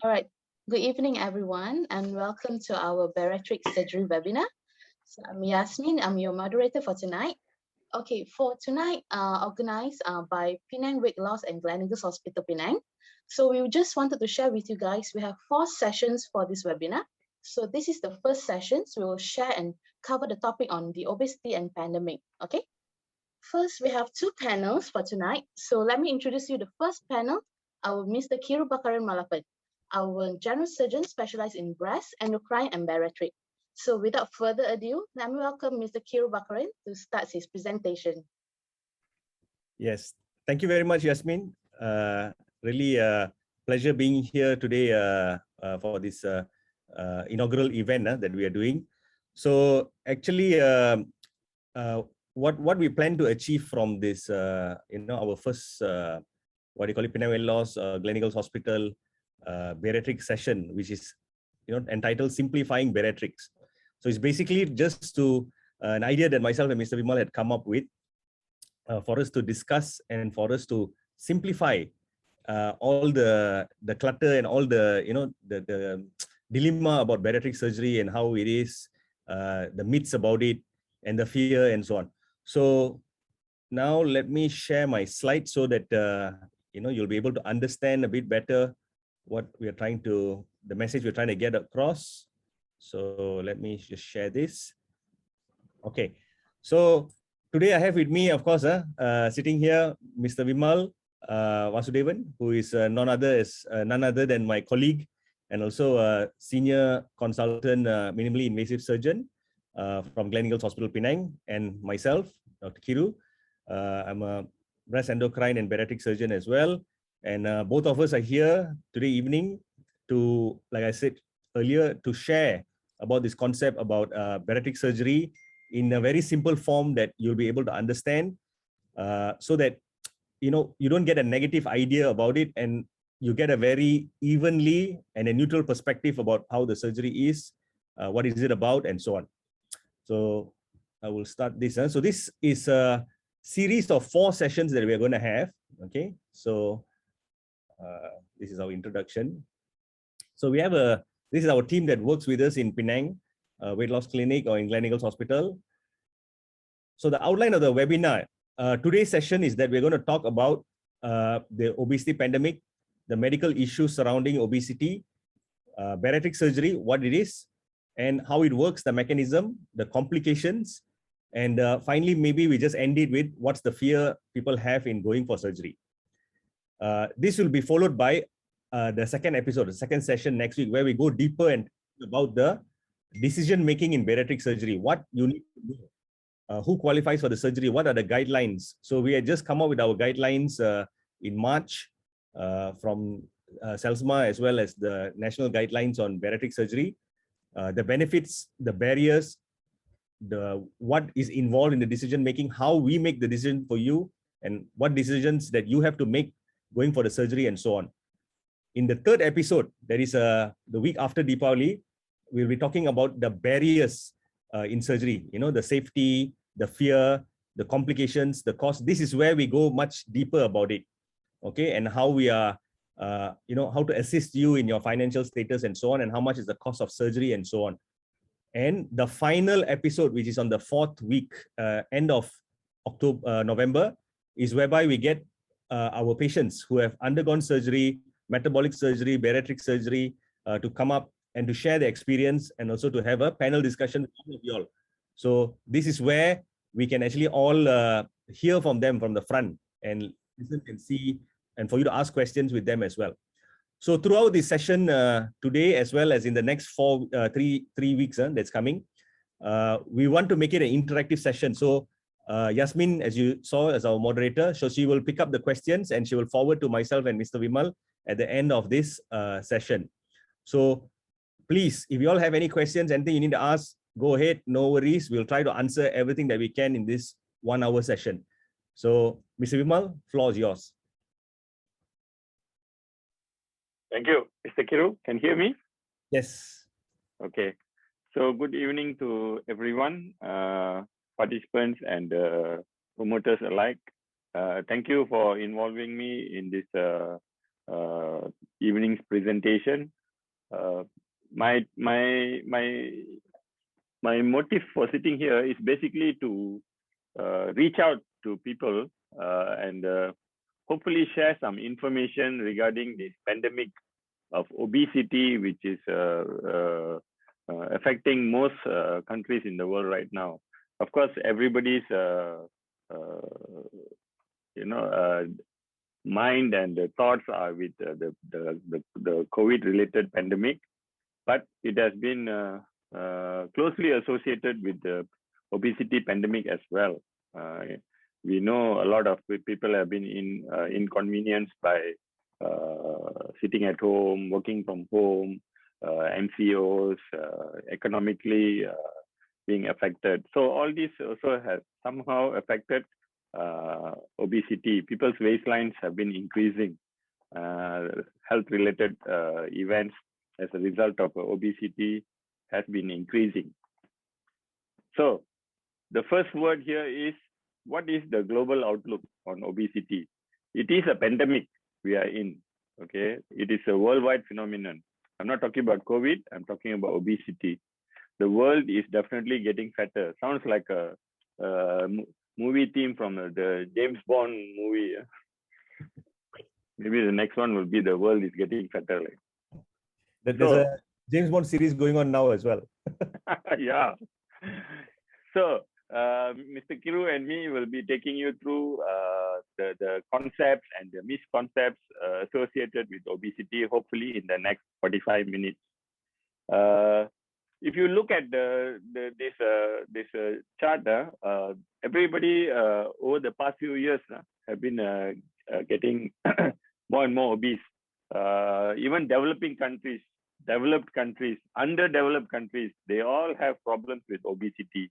All right. Good evening, everyone, and welcome to our Bariatric surgery webinar. So I'm Yasmin. I'm your moderator for tonight. Okay, for tonight, organized by Penang Weight Loss and Gleneagles Hospital, Penang. So we just wanted to share with you guys, we have 4 sessions for this webinar. So this is the first session. So we will share and cover the topic on the obesity and pandemic, okay? First, we have 2 panels for tonight. So let me introduce you the first panel, our Mr. Kiru Bakaran Malapad, our general surgeon specialized in breast, endocrine, and bariatric. So without further ado, let me welcome Mr. Kiru Bakaran to start his presentation. Yes, thank you very much, Yasmin. Really pleasure being here today for this inaugural event that we are doing. So actually, what we plan to achieve from this, our first, what do you call it, Penang Weight Loss, Gleneagles Hospital bariatric session, which is, entitled Simplifying Bariatrics. So it's basically just to an idea that myself and Mr. Vimal had come up with for us to discuss and for us to simplify all the clutter and all the, the dilemma about bariatric surgery and how it is, the myths about it and the fear and so on. So now let me share my slide so that, you'll be able to understand a bit better what we are trying to, the message we're trying to get across. So let me just share this. Okay, so today I have with me, of course, sitting here, Mr. Vimal Vasudevan, who is none other than my colleague and also a senior consultant, minimally invasive surgeon from Gleneagles Hospital, Penang, and myself, Dr. Kiru. I'm a breast endocrine and bariatric surgeon as well. And both of us are here today evening to, like I said earlier, to share about this concept about bariatric surgery in a very simple form that you'll be able to understand, so that, you don't get a negative idea about it and you get a very evenly and a neutral perspective about how the surgery is, what is it about, and so on. So I will start this. So this is a series of 4 sessions that we are going to have. Okay, so this is our introduction. So we have this is our team that works with us in Penang Weight Loss Clinic or in Gleneagles Hospital. So the outline of the webinar, today's session is that we're going to talk about the obesity pandemic, the medical issues surrounding obesity, bariatric surgery, what it is, and how it works, the mechanism, the complications, and finally, maybe we just end it with what's the fear people have in going for surgery. This will be followed by the second episode, the second session next week, where we go deeper and about the decision-making in bariatric surgery, what you need to do, who qualifies for the surgery, what are the guidelines. So we had just come up with our guidelines in March from SELSMA, as well as the national guidelines on bariatric surgery, the benefits, the barriers, what is involved in the decision-making, how we make the decision for you, and what decisions that you have to make going for the surgery, and so on. In the third episode, that is the week after Deepavali, we'll be talking about the barriers in surgery, the safety, the fear, the complications, the cost. This is where we go much deeper about it, okay, and how we are, how to assist you in your financial status and so on, and how much is the cost of surgery and so on. And the final episode, which is on the 4th week, end of November, is whereby we get our patients who have undergone surgery, metabolic surgery, bariatric surgery, to come up and to share their experience and also to have a panel discussion with all of you all. So this is where we can actually all hear from them from the front and listen and see, and for you to ask questions with them as well. So throughout this session today, as well as in the next three weeks that's coming, we want to make it an interactive session. So Yasmin, as you saw, as our moderator, so she will pick up the questions and she will forward to myself and Mr. Vimal at the end of this session. So please, if you all have any questions, anything you need to ask, go ahead, no worries. We'll try to answer everything that we can in this 1-hour session. So Mr. Vimal, floor is yours. Thank you, Mr. Kiru. Can you hear me? Yes. Okay. So good evening to everyone, participants and promoters alike. Thank you for involving me in this evening's presentation. My motive for sitting here is basically to reach out to people and hopefully share some information regarding this pandemic of obesity, which is affecting most countries in the world right now. Of course, everybody's mind and the thoughts are with the COVID-related pandemic, but it has been closely associated with the obesity pandemic as well. We know a lot of people have been inconvenienced by sitting at home, working from home, MCOs, economically being affected. So all this also has somehow affected obesity. People's waistlines have been increasing. Health-related events as a result of obesity has been increasing. So the first word here is, what is the global outlook on obesity? It is a pandemic we are in, okay? It is a worldwide phenomenon. I'm not talking about COVID, I'm talking about obesity. The world is definitely getting fatter. Sounds like a movie theme from the James Bond movie. Maybe the next one will be the world is getting fatter. There's a James Bond series going on now as well. Yeah. So Mr. Kiru and me will be taking you through the concepts and the misconceptions associated with obesity, hopefully in the next 45 minutes. If you look at this chart, everybody over the past few years have been getting more and more obese. Even developing countries, developed countries, underdeveloped countries, they all have problems with obesity.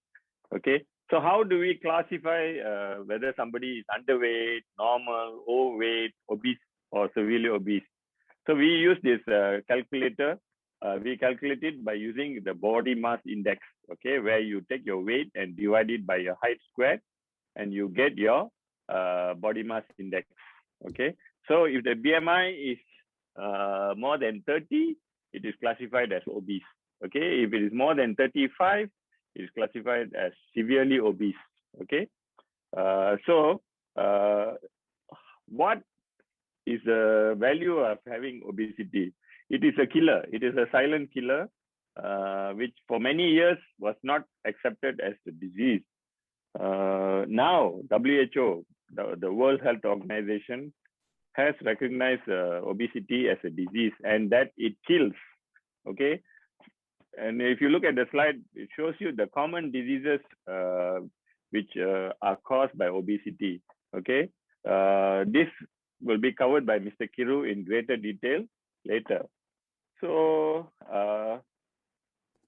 Okay, so how do we classify whether somebody is underweight, normal, overweight, obese, or severely obese? So we use this calculator. We calculate it by using the body mass index, okay, where you take your weight and divide it by your height squared, and you get your body mass index, okay. So if the BMI is more than 30, it is classified as obese, okay. If it is more than 35, it is classified as severely obese, okay. So what is the value of having obesity? It is a killer. It is a silent killer, which for many years was not accepted as a disease. Now, WHO, the World Health Organization, has recognized obesity as a disease and that it kills, okay? And if you look at the slide, it shows you the common diseases which are caused by obesity, okay? This will be covered by Mr. Kiru in greater detail later. So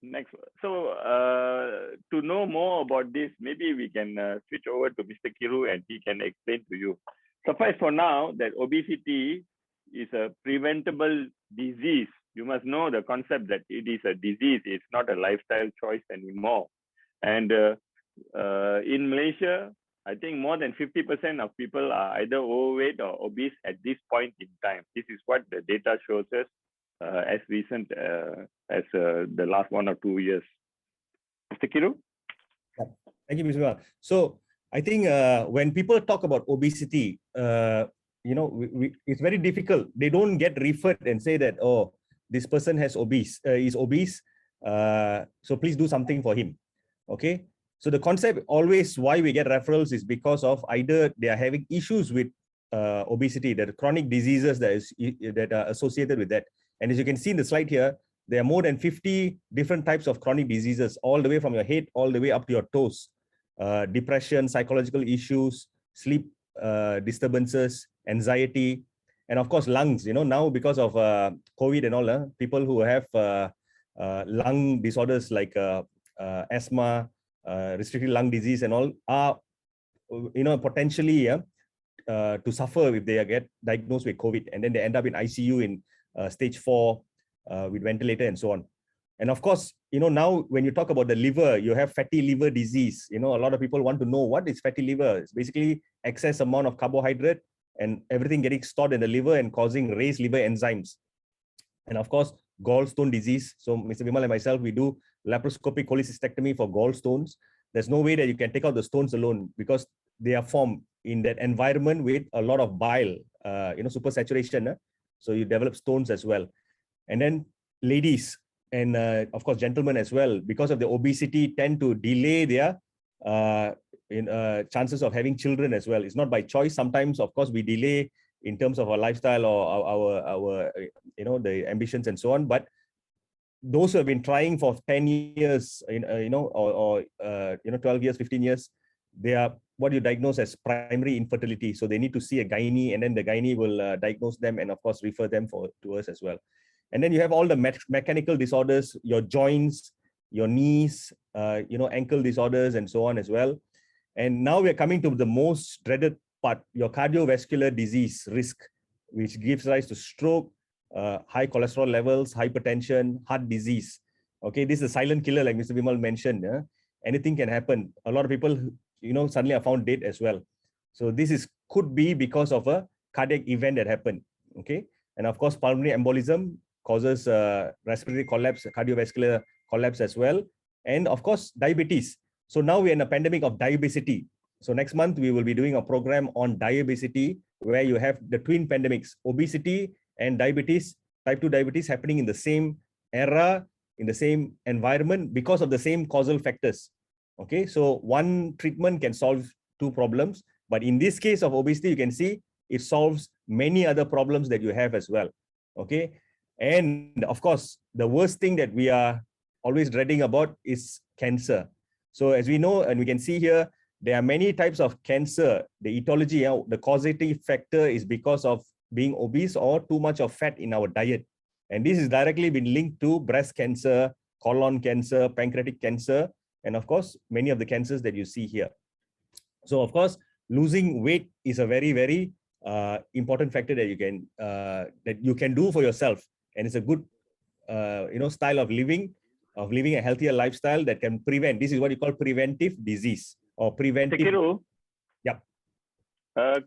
next, so to know more about this, maybe we can switch over to Mr. Kiru and he can explain to you. Suffice for now that obesity is a preventable disease. You must know the concept that it is a disease. It's not a lifestyle choice anymore. And in Malaysia, I think more than 50% of people are either overweight or obese at this point in time. This is what the data shows us as recent as the last 1 or 2 years. Mr. Kiru? Thank you, Mr. Mal. So I think when people talk about obesity, it's very difficult. They don't get referred and say that, oh, this person is obese, so please do something for him. Okay. So the concept always why we get referrals is because of either they are having issues with obesity, the chronic diseases that are associated with that. And as you can see in the slide here, there are more than 50 different types of chronic diseases, all the way from your head, all the way up to your toes. Depression, psychological issues, sleep disturbances, anxiety, and of course lungs. Now because of COVID and all, people who have lung disorders like asthma, restricted lung disease and all are potentially to suffer if they get diagnosed with COVID, and then they end up in ICU in stage 4 with ventilator and so on. And of course, now when you talk about the liver, you have fatty liver disease. A lot of people want to know what is fatty liver. It's basically excess amount of carbohydrate and everything getting stored in the liver and causing raised liver enzymes. And of course, gallstone disease. So Mr. Vimal and myself, we do laparoscopic cholecystectomy for gallstones. There's no way that you can take out the stones alone because they are formed in that environment with a lot of bile, supersaturation. So you develop stones as well. And then ladies and of course gentlemen as well, because of the obesity, tend to delay their chances of having children as well. It's not by choice. Sometimes, of course, we delay in terms of our lifestyle or our the ambitions and so on. But those who have been trying for 10 years, 12 years, 15 years, they are what you diagnose as primary infertility. So they need to see a gynae, and then the gynae will diagnose them and of course refer them to us as well. And then you have all the mechanical disorders, your joints, your knees, ankle disorders and so on as well. And now we're coming to the most dreaded part, your cardiovascular disease risk, which gives rise to stroke, high cholesterol levels, hypertension, heart disease. Okay, this is a silent killer, like Mr. Vimal mentioned. Anything can happen. A lot of people, suddenly are found dead as well. So this could be because of a cardiac event that happened. Okay, and of course, pulmonary embolism causes respiratory collapse, cardiovascular collapse as well, and of course, diabetes. So now we're in a pandemic of diabesity. So next month we will be doing a program on diabesity, where you have the twin pandemics, obesity and diabetes, type 2 diabetes happening in the same era, in the same environment because of the same causal factors. Okay, so one treatment can solve two problems, but in this case of obesity, you can see it solves many other problems that you have as well. Okay, and of course, the worst thing that we are always dreading about is cancer. So as we know, and we can see here, there are many types of cancer. The etiology, the causative factor is because of being obese or too much of fat in our diet. And this is directly been linked to breast cancer, colon cancer, pancreatic cancer, and of course, many of the cancers that you see here. So of course, losing weight is a very, very important factor that you can do for yourself. And it's a good style of living a healthier lifestyle that can prevent. This is what you call preventive disease or preventive. Sekiru, Yep.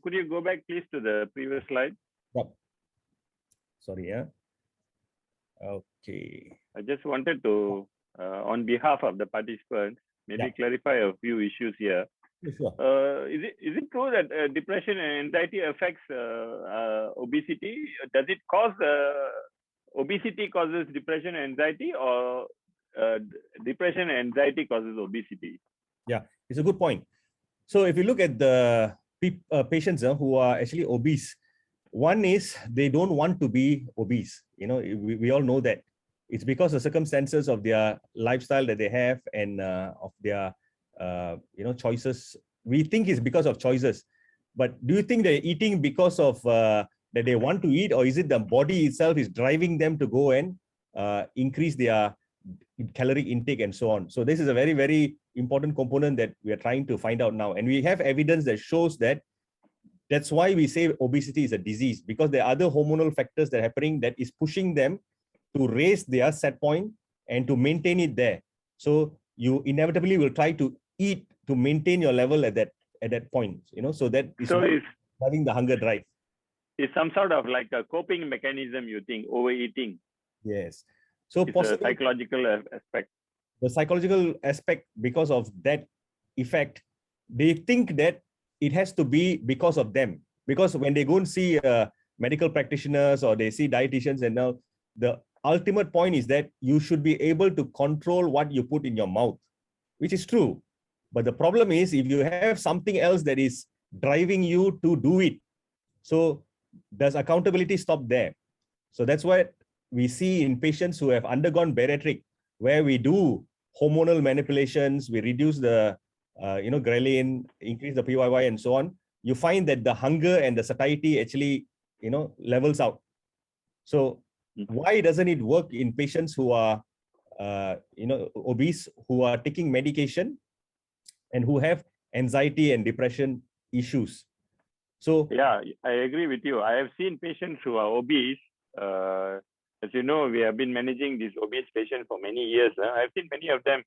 Could you go back, please, to the previous slide? Yep. Sorry, yeah. Okay. I just wanted to, on behalf of the participants, maybe clarify a few issues here. Sure. Is it true that depression and anxiety affects obesity? Does it cause obesity causes depression and anxiety, or depression and anxiety causes obesity? Yeah, it's a good point. So if you look at the patients who are actually obese, one is they don't want to be obese. We all know that. It's because of circumstances of their lifestyle that they have and of their choices. We think it's because of choices, but do you think they're eating because of that they want to eat, or is it the body itself is driving them to go and increase their calorie intake and so on? So this is a very, very important component that we are trying to find out now. And we have evidence that shows that that's why we say obesity is a disease, because there are other hormonal factors that are happening that is pushing them to raise their set point and to maintain it there. So you inevitably will try to eat to maintain your level at that point, so that is having the hunger drive. It's some sort of like a coping mechanism, you think, overeating. Yes. So it's a psychological aspect. The psychological aspect, because of that effect, they think that it has to be because of them. Because when they go and see medical practitioners or they see dietitians and now, the ultimate point is that you should be able to control what you put in your mouth, which is true. But the problem is if you have something else that is driving you to do it, so does accountability stop there? So that's why we see in patients who have undergone bariatric, where we do hormonal manipulations, we reduce the ghrelin, increase the PYY and so on, you find that the hunger and the satiety actually levels out. So why doesn't it work in patients who are obese, who are taking medication and who have anxiety and depression issues? So yeah, I agree with you. I have seen patients who are obese. As you know, we have been managing these obese patients for many years. I've seen many of them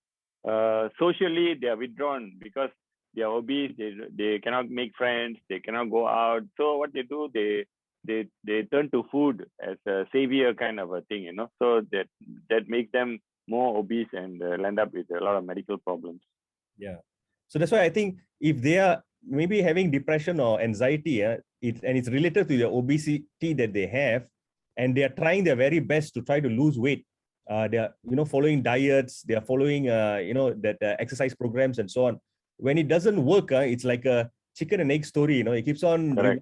socially, they are withdrawn because they are obese. They cannot make friends. They cannot go out. So what they do, they they turn to food as a savior kind of a thing, so that makes them more obese and land up with a lot of medical problems. Yeah. So that's why I think if they are maybe having depression or anxiety, and it's related to the obesity that they have, and they are trying their very best to try to lose weight. They are, following diets, they are following, that exercise programs and so on. When it doesn't work, it's like a chicken and egg story, it keeps on.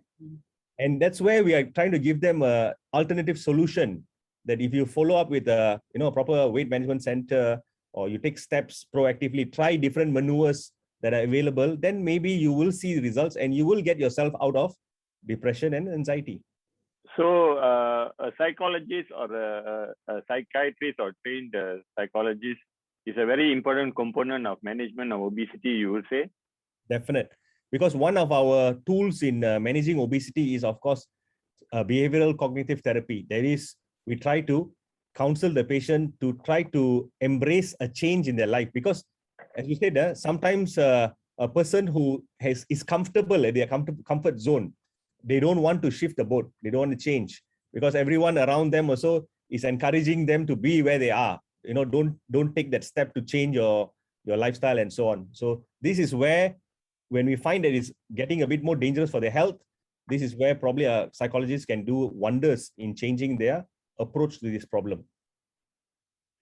And that's where we are trying to give them a alternative solution, that if you follow up with a, proper weight management center, or you take steps proactively, try different maneuvers that are available, then maybe you will see results and you will get yourself out of depression and anxiety. So a psychologist or a psychiatrist or trained psychologist is a very important component of management of obesity, you would say? Definite. Because one of our tools in managing obesity is, of course, behavioral cognitive therapy. That is, we try to counsel the patient to try to embrace a change in their life. Because, as you said, sometimes a person who is comfortable at their comfort zone, they don't want to shift the boat. They don't want to change, because everyone around them also is encouraging them to be where they are. Don't take that step to change your lifestyle and so on. So this is where, when we find that it's getting a bit more dangerous for their health, this is where probably a psychologist can do wonders in changing their approach to this problem.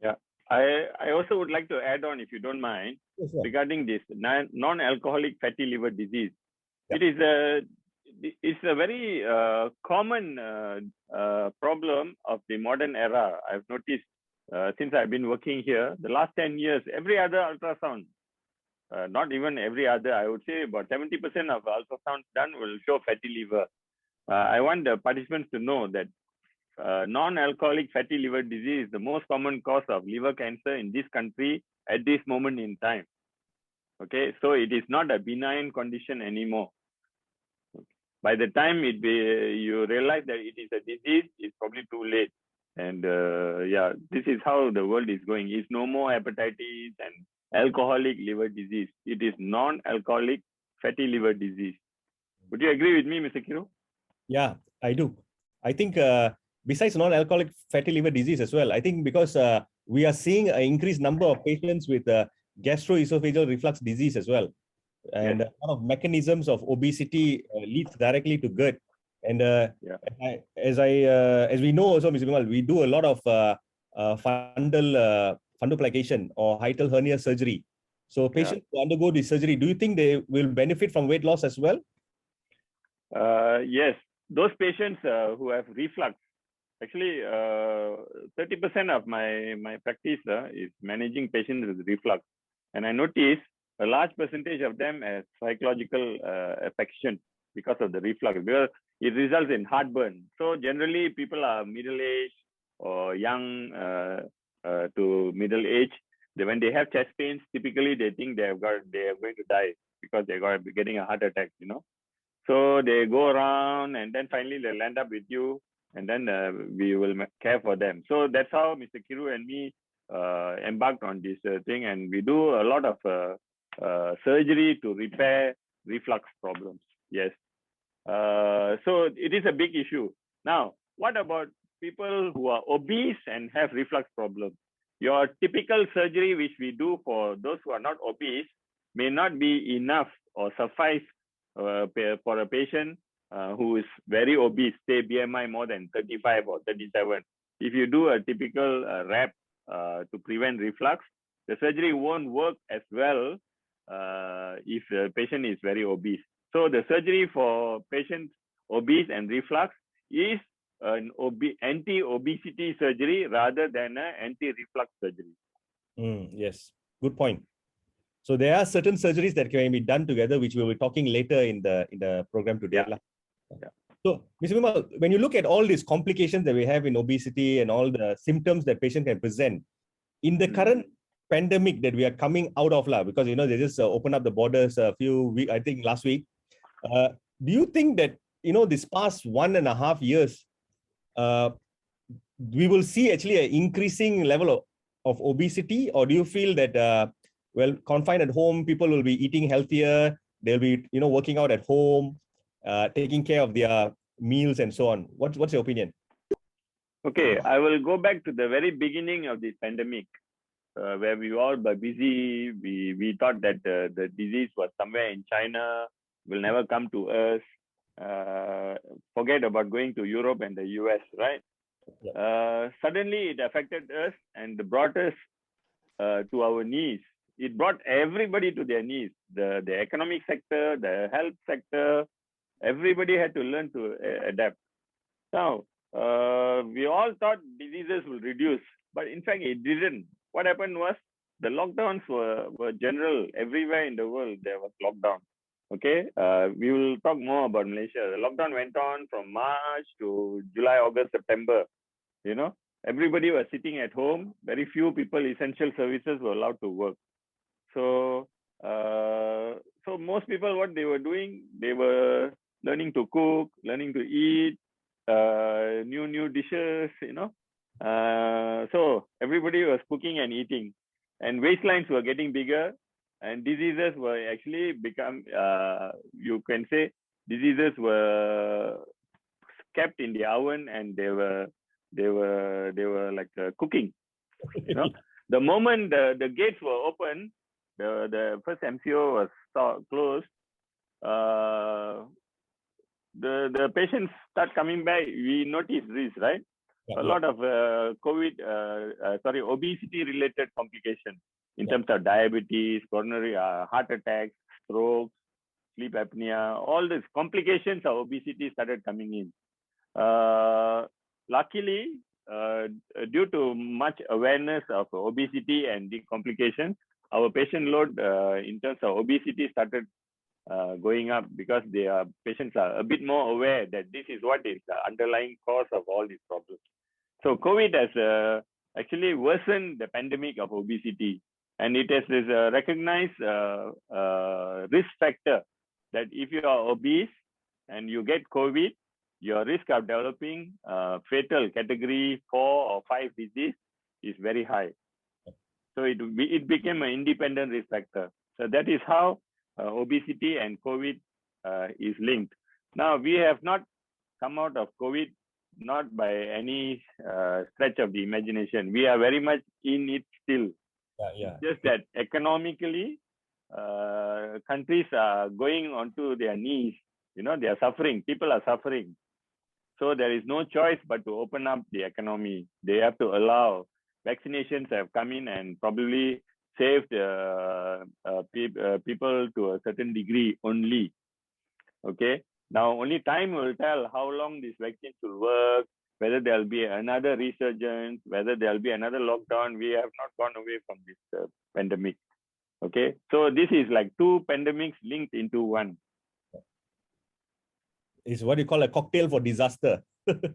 Yeah, I also would like to add on, if you don't mind, regarding this non-alcoholic fatty liver disease. Yeah. It's a very common problem of the modern era. I've noticed since I've been working here, the last 10 years, every other ultrasound, not even every other, I would say about 70% of ultrasounds done will show fatty liver. I want the participants to know that non-alcoholic fatty liver disease is the most common cause of liver cancer in this country at this moment in time. Okay, so it is not a benign condition anymore. By the time you realize that it is a disease, it's probably too late. And yeah, this is how the world is going. It's no more hepatitis and alcoholic liver disease. It is non-alcoholic fatty liver disease. Would you agree with me, Mr. Kiru? Yeah, I do. I think besides non-alcoholic fatty liver disease as well, I think because we are seeing an increased number of patients with gastroesophageal reflux disease as well. And a lot of mechanisms of obesity leads directly to GERD. And as we know also, Mr. Bimal, we do a lot of fundoplication or hiatal hernia surgery. So patients who undergo this surgery, do you think they will benefit from weight loss as well? Yes, those patients who have reflux, actually 30% of my practice is managing patients with reflux. And I noticed a large percentage of them has psychological affection because of the reflux, because it results in heartburn. So generally people are middle-aged or young to middle age. When they have chest pains, typically they think they are going to die because they are getting a heart attack, So they go around and then finally they'll end up with you, and then we will care for them. So that's how Mr. Kiru and me embarked on this thing, and we do a lot of surgery to repair reflux problems. Yes. So it is a big issue. Now, what about people who are obese and have reflux problems? Your typical surgery, which we do for those who are not obese, may not be enough or suffice for a patient who is very obese, say BMI more than 35 or 37. If you do a typical wrap to prevent reflux, the surgery won't work as well if the patient is very obese. So the surgery for patients obese and reflux is an anti-obesity surgery rather than an anti-reflux surgery. Yes, good point. So there are certain surgeries that can be done together, which we will be talking later in the program today. So, Mr. Bimal, when you look at all these complications that we have in obesity and all the symptoms that patient can present, in the current pandemic that we are coming out of, because they just opened up the borders a few weeks, I think last week. Do you think that this past 1.5 years, we will see actually an increasing level of obesity, or do you feel that confined at home, people will be eating healthier, they'll be working out at home, taking care of their meals and so on. What's your opinion? Okay, I will go back to the very beginning of this pandemic, where we all were busy. We thought that the disease was somewhere in China, will never come to us. Forget about going to Europe and the US, right? Suddenly it affected us and brought us to our knees. It brought everybody to their knees. The economic sector, the health sector, everybody had to learn to adapt. Now, we all thought diseases will reduce, but in fact it didn't. What happened was the lockdowns were general everywhere in the world. There was lockdown. Okay, we will talk more about Malaysia. The lockdown went on from March to July, August, September. You know, everybody was sitting at home. Very few people, essential services, were allowed to work. So, so most people, what they were doing, they were learning to cook, learning to eat, new dishes. You know, so everybody was cooking and eating, and waistlines were getting bigger. And diseases were actually become, you can say, diseases were kept in the oven, and they were like cooking. You know, the moment the gates were open, the first MCO was closed. The patients start coming back. We noticed this, right? A lot of obesity-related complications in terms of diabetes, coronary heart attacks, strokes, sleep apnea. All these complications of obesity started coming in. Luckily, due to much awareness of obesity and the complications, our patient load in terms of obesity started going up, because patients are a bit more aware that this is what is the underlying cause of all these problems. So COVID has actually worsened the pandemic of obesity, and it has this recognized risk factor that if you are obese and you get COVID, your risk of developing fatal category 4 or 5 disease is very high. So it became an independent risk factor. So that is how obesity and COVID is linked. Now, we have not come out of COVID, not by any stretch of the imagination. We are very much in it still. Just that economically, countries are going onto their knees. You know, they are suffering. People are suffering. So there is no choice but to open up the economy. They have to allow. Vaccinations have come in and probably saved people to a certain degree only. Okay. Now, only time will tell how long these vaccines will work, whether there will be another resurgence, whether there will be another lockdown. We have not gone away from this pandemic. Okay. So this is like 2 pandemics linked into one. It's what you call a cocktail for disaster.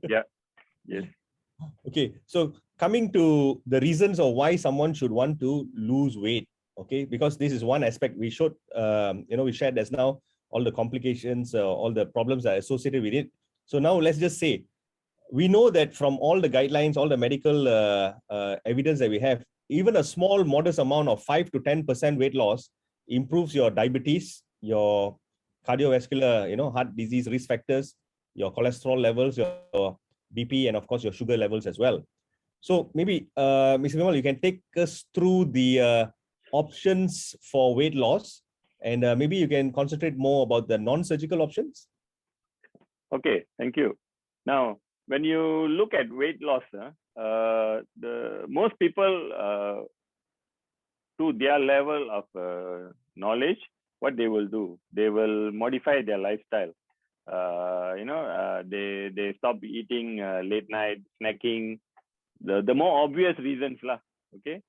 Yeah. Yes. Okay. So coming to the reasons of why someone should want to lose weight. Okay. Because this is one aspect we showed, we shared as now all the complications, all the problems that are associated with it. So now let's just say, we know that from all the guidelines, all the medical evidence that we have, even a small modest amount of 5 to 10% weight loss improves your diabetes, your cardiovascular, heart disease risk factors, your cholesterol levels, your BP, and of course your sugar levels as well. So maybe, Mr. Vimal, you can take us through the options for weight loss, and maybe you can concentrate more about the non-surgical options. Okay, thank you. Now, when you look at weight loss, most people, to their level of knowledge, what they will do, they will modify their lifestyle. They stop eating late night, snacking, the more obvious reasons lah. Okay,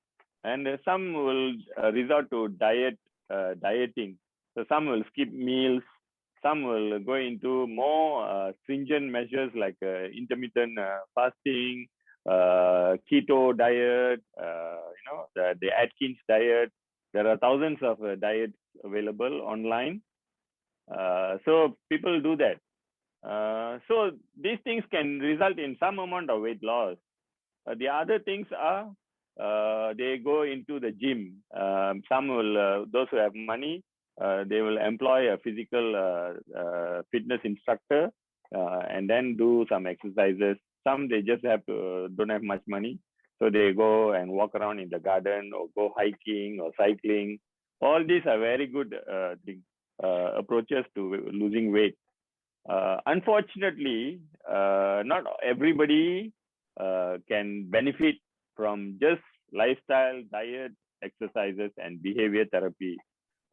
and some will resort to dieting. So some will skip meals. Some will go into more stringent measures like intermittent fasting, keto diet, the Atkins diet. There are thousands of diets available online. So people do that. So these things can result in some amount of weight loss. The other things are they go into the gym. Some will, those who have money, they will employ a physical fitness instructor and then do some exercises. Some they just don't have much money, so they go and walk around in the garden or go hiking or cycling. All these are very good approaches to losing weight. Unfortunately, not everybody can benefit from just lifestyle, diet, exercises, and behavior therapy.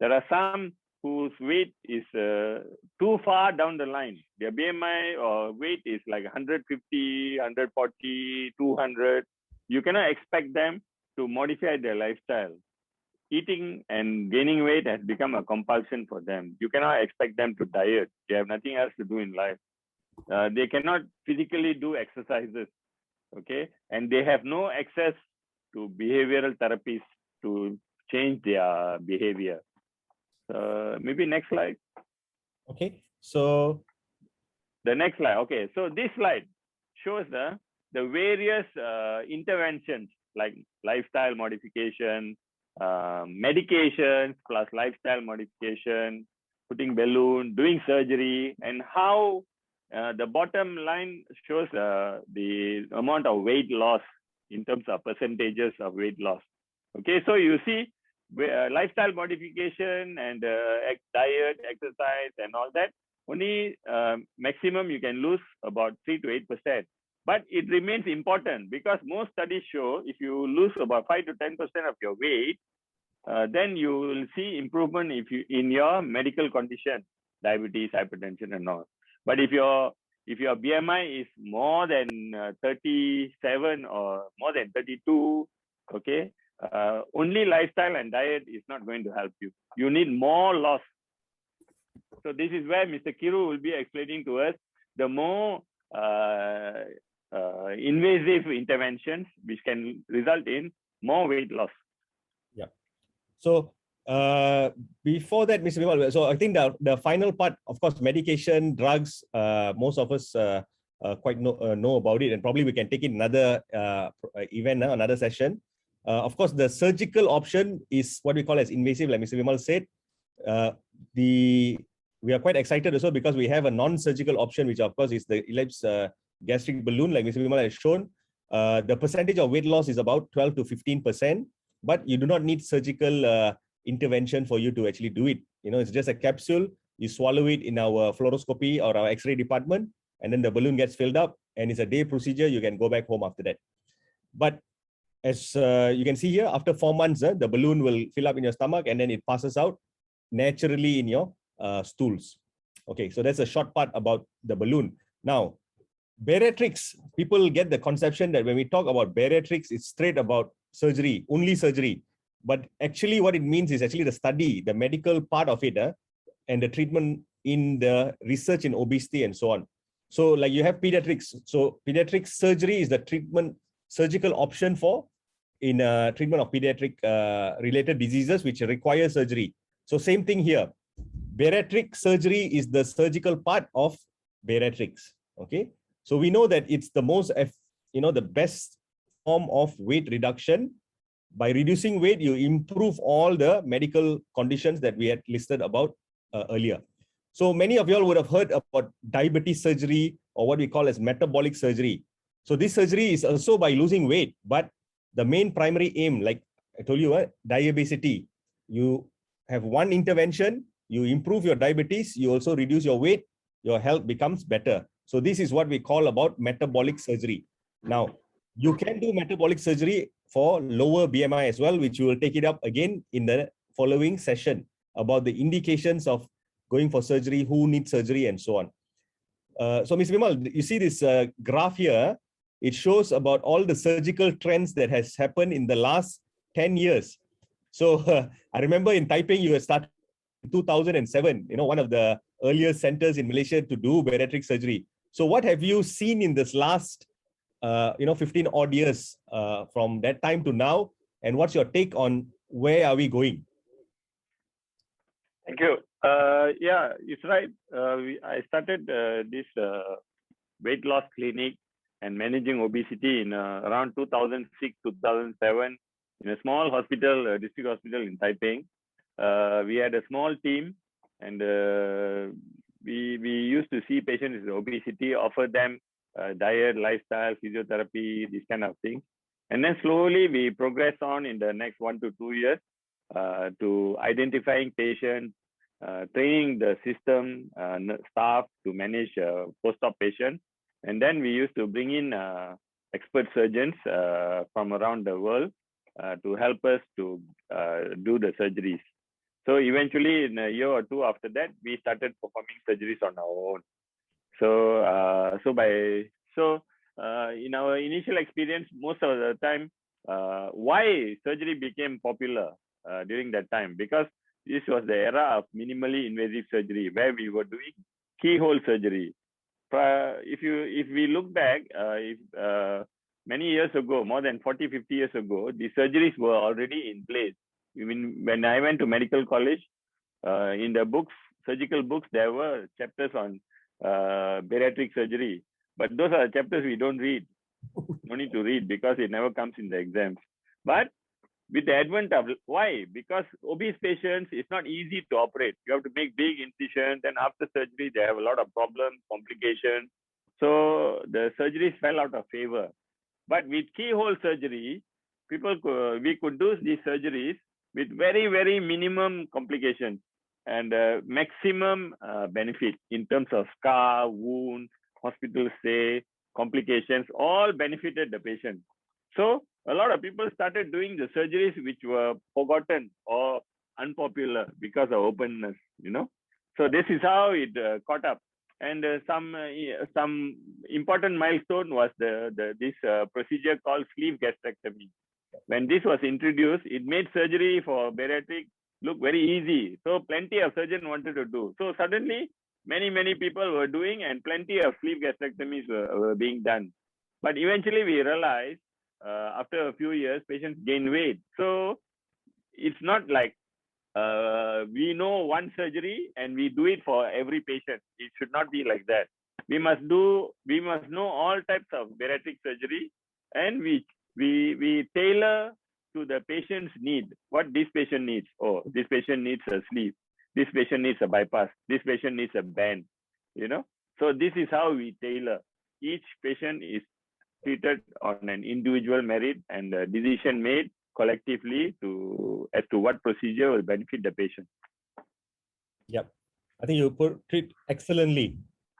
There are some whose weight is too far down the line. Their BMI or weight is like 150, 140, 200. You cannot expect them to modify their lifestyle. Eating and gaining weight has become a compulsion for them. You cannot expect them to diet. They have nothing else to do in life. They cannot physically do exercises, okay? And they have no access to behavioral therapies to change their behavior. Maybe next slide. Okay, so the next slide. Okay, so this slide shows the various interventions like lifestyle modification, medications plus lifestyle modification, putting balloon, doing surgery, and how the bottom line shows the amount of weight loss in terms of percentages of weight loss. Okay, so you see lifestyle modification and diet, exercise, and all that, only maximum you can lose about 3 to 8%. But it remains important because most studies show if you lose about 5 to 10% of your weight, then you will see improvement in your medical condition, diabetes, hypertension, and all. But if your BMI is more than 37 or more than 32, okay, only lifestyle and diet is not going to help you. You need more loss. So this is where Mr. Kiru will be explaining to us the more invasive interventions which can result in more weight loss. Yeah. So before that, Mr. Vimal, so I think the final part, of course, medication, drugs, most of us quite know about it, and probably we can take it another event, another session. Of course, the surgical option is what we call as invasive, like Mr. Vimal said. We are quite excited also because we have a non-surgical option, which of course is the ellipse gastric balloon, like Mr. Vimal has shown. The percentage of weight loss is about 12 to 15%, but you do not need surgical intervention for you to actually do it. You know, it's just a capsule. You swallow it in our fluoroscopy or our X-ray department, and then the balloon gets filled up, and it's a day procedure. You can go back home after that. But as you can see here, after 4 months, the balloon will fill up in your stomach, and then it passes out naturally in your stools. Okay, so that's a short part about the balloon. Now, bariatrics, people get the conception that when we talk about bariatrics, it's straight about surgery, only surgery. But actually what it means is actually the study, the medical part of it, and the treatment in the research in obesity and so on. So like you have pediatrics. So pediatric surgery is the treatment, surgical option for in treatment of pediatric related diseases which require surgery. So same thing here. Bariatric surgery is the surgical part of bariatrics. Okay. So we know that it's the most, the best form of weight reduction. By reducing weight, you improve all the medical conditions that we had listed about earlier. So many of you all would have heard about diabetes surgery or what we call as metabolic surgery. So this surgery is also by losing weight, but the main primary aim, like I told you, diabesity. You have one intervention, you improve your diabetes, you also reduce your weight, your health becomes better. So this is what we call about metabolic surgery. Now, you can do metabolic surgery for lower BMI as well, which we will take it up again in the following session about the indications of going for surgery, who needs surgery, and so on. So, Ms. Vimal, you see this graph here. It shows about all the surgical trends that has happened in the last 10 years. So, I remember in Taipei, you had started in 2007, one of the earliest centers in Malaysia to do bariatric surgery. So, what have you seen in this last 15 odd years from that time to now, and what's your take on where are we going? Thank you. Yeah, it's right. I started this weight loss clinic and managing obesity in around 2006, 2007 in a small hospital, district hospital in Taipei. We had a small team, and we used to see patients with obesity, offer them diet, lifestyle, physiotherapy, these kind of things. And then slowly we progress on in the next 1 to 2 years to identifying patients, training the system, staff to manage post-op patients. And then we used to bring in expert surgeons from around the world to help us to do the surgeries. So eventually, in a year or two after that, we started performing surgeries on our own. So in our initial experience, most of the time, why surgery became popular during that time? Because this was the era of minimally invasive surgery, where we were doing keyhole surgery. If we look back, many years ago, more than 40, 50 years ago, the surgeries were already in place. When I went to medical college, in the books, surgical books, there were chapters on bariatric surgery. But those are chapters we don't read. No need to read because it never comes in the exams. But with the advent of, why? Because obese patients, it's not easy to operate. You have to make big incisions, and after surgery, they have a lot of problems, complications. So the surgeries fell out of favor. But with keyhole surgery, we could do these surgeries with very, very minimum complications and maximum benefit in terms of scar, wound, hospital stay, complications, all benefited the patient. So a lot of people started doing the surgeries which were forgotten or unpopular because of openness, So this is how it caught up. And some important milestone was this procedure called sleeve gastrectomy. When this was introduced, it made surgery for bariatric look very easy. So plenty of surgeons wanted to do. So suddenly, many people were doing, and plenty of sleeve gastrectomies were being done. But eventually we realized after a few years, patients gain weight. So it's not like we know one surgery and we do it for every patient. It should not be like that. We must know all types of bariatric surgery, and we tailor to the patient's need. What this patient needs. Oh, this patient needs a sleeve. This patient needs a bypass. This patient needs a band. So this is how we tailor. Each patient is treated on an individual merit, and a decision made collectively as to what procedure will benefit the patient. Yep, I think you put it excellently.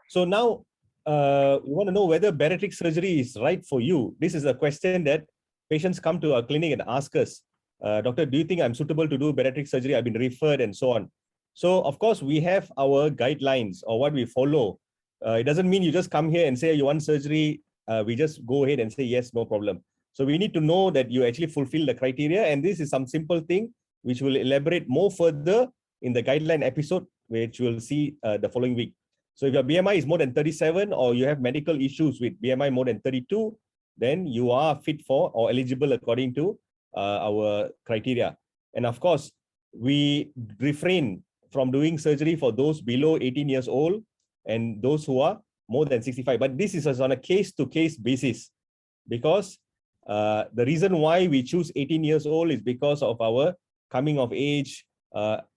So now we want to know whether bariatric surgery is right for you. This is a question that patients come to our clinic and ask us, Doctor, do you think I'm suitable to do bariatric surgery? I've been referred and so on. So of course we have our guidelines or what we follow. It doesn't mean you just come here and say you want surgery. We just go ahead and say yes, no problem. So we need to know that you actually fulfill the criteria, and this is some simple thing which will elaborate more further in the guideline episode, which we'll see the following week. So if your BMI is more than 37 or you have medical issues with BMI more than 32, then you are fit for or eligible according to our criteria. And of course, we refrain from doing surgery for those below 18 years old and those who are more than 65. But this is on a case-to-case basis, because the reason why we choose 18 years old is because of our coming of age,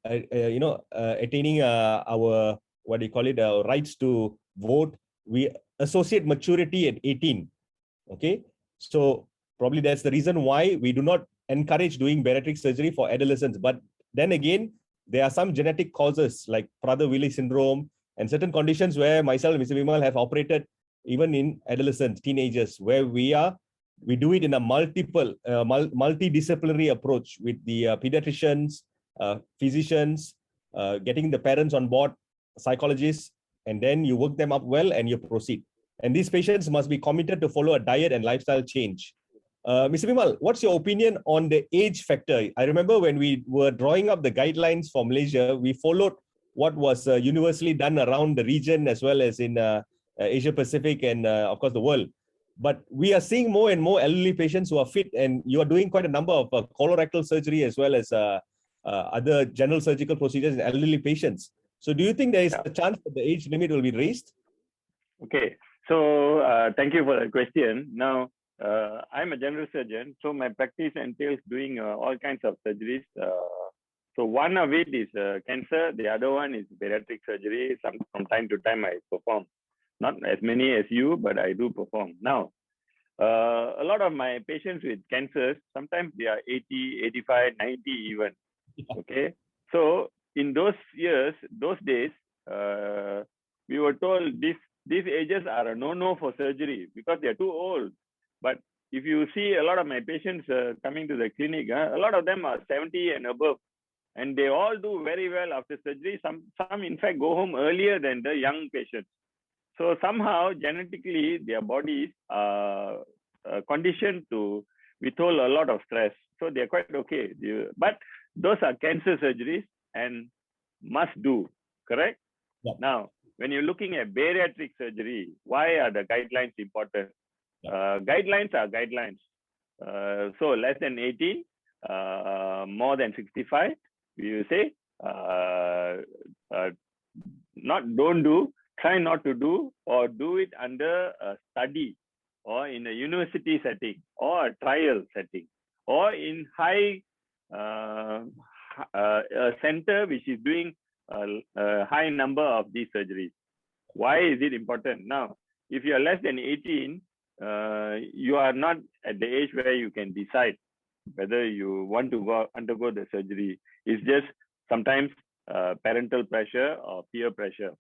attaining our, rights to vote. We associate maturity at 18. Okay, so probably that's the reason why we do not encourage doing bariatric surgery for adolescents. But then again, there are some genetic causes like Prader-Willi syndrome and certain conditions where myself and Mr. Vimal have operated even in adolescents, teenagers, where we do it in a multidisciplinary approach with the pediatricians, physicians, getting the parents on board, psychologists, and then you work them up well and you proceed. And these patients must be committed to follow a diet and lifestyle change. Mr. Vimal, what's your opinion on the age factor? I remember when we were drawing up the guidelines for Malaysia, we followed what was universally done around the region as well as in Asia Pacific and of course the world. But we are seeing more and more elderly patients who are fit, and you are doing quite a number of colorectal surgery as well as other general surgical procedures in elderly patients. So do you think there is a chance that the age limit will be raised? Okay, so thank you for the question. Now, I'm a general surgeon, so my practice entails doing all kinds of surgeries So one of it is cancer. The other one is bariatric surgery. From time to time I perform. Not as many as you, but I do perform. Now, a lot of my patients with cancers, sometimes they are 80, 85, 90 even. Okay. So in those years, those days, we were told these ages are a no-no for surgery because they're too old. But if you see a lot of my patients coming to the clinic, a lot of them are 70 and above, and they all do very well after surgery. Some in fact go home earlier than the young patients. So somehow genetically their bodies are conditioned to withhold a lot of stress. So they're quite okay. But those are cancer surgeries and must do, correct? Yeah. Now, when you're looking at bariatric surgery, why are the guidelines important? Yeah. Guidelines are guidelines. So less than 18, more than 65, we will say, don't do, try not to do, or do it under a study or in a university setting or a trial setting or in high center which is doing a high number of these surgeries. Why is it important? Now, if you are less than 18, you are not at the age where you can decide whether you want to undergo the surgery. It's just sometimes parental pressure or peer pressure.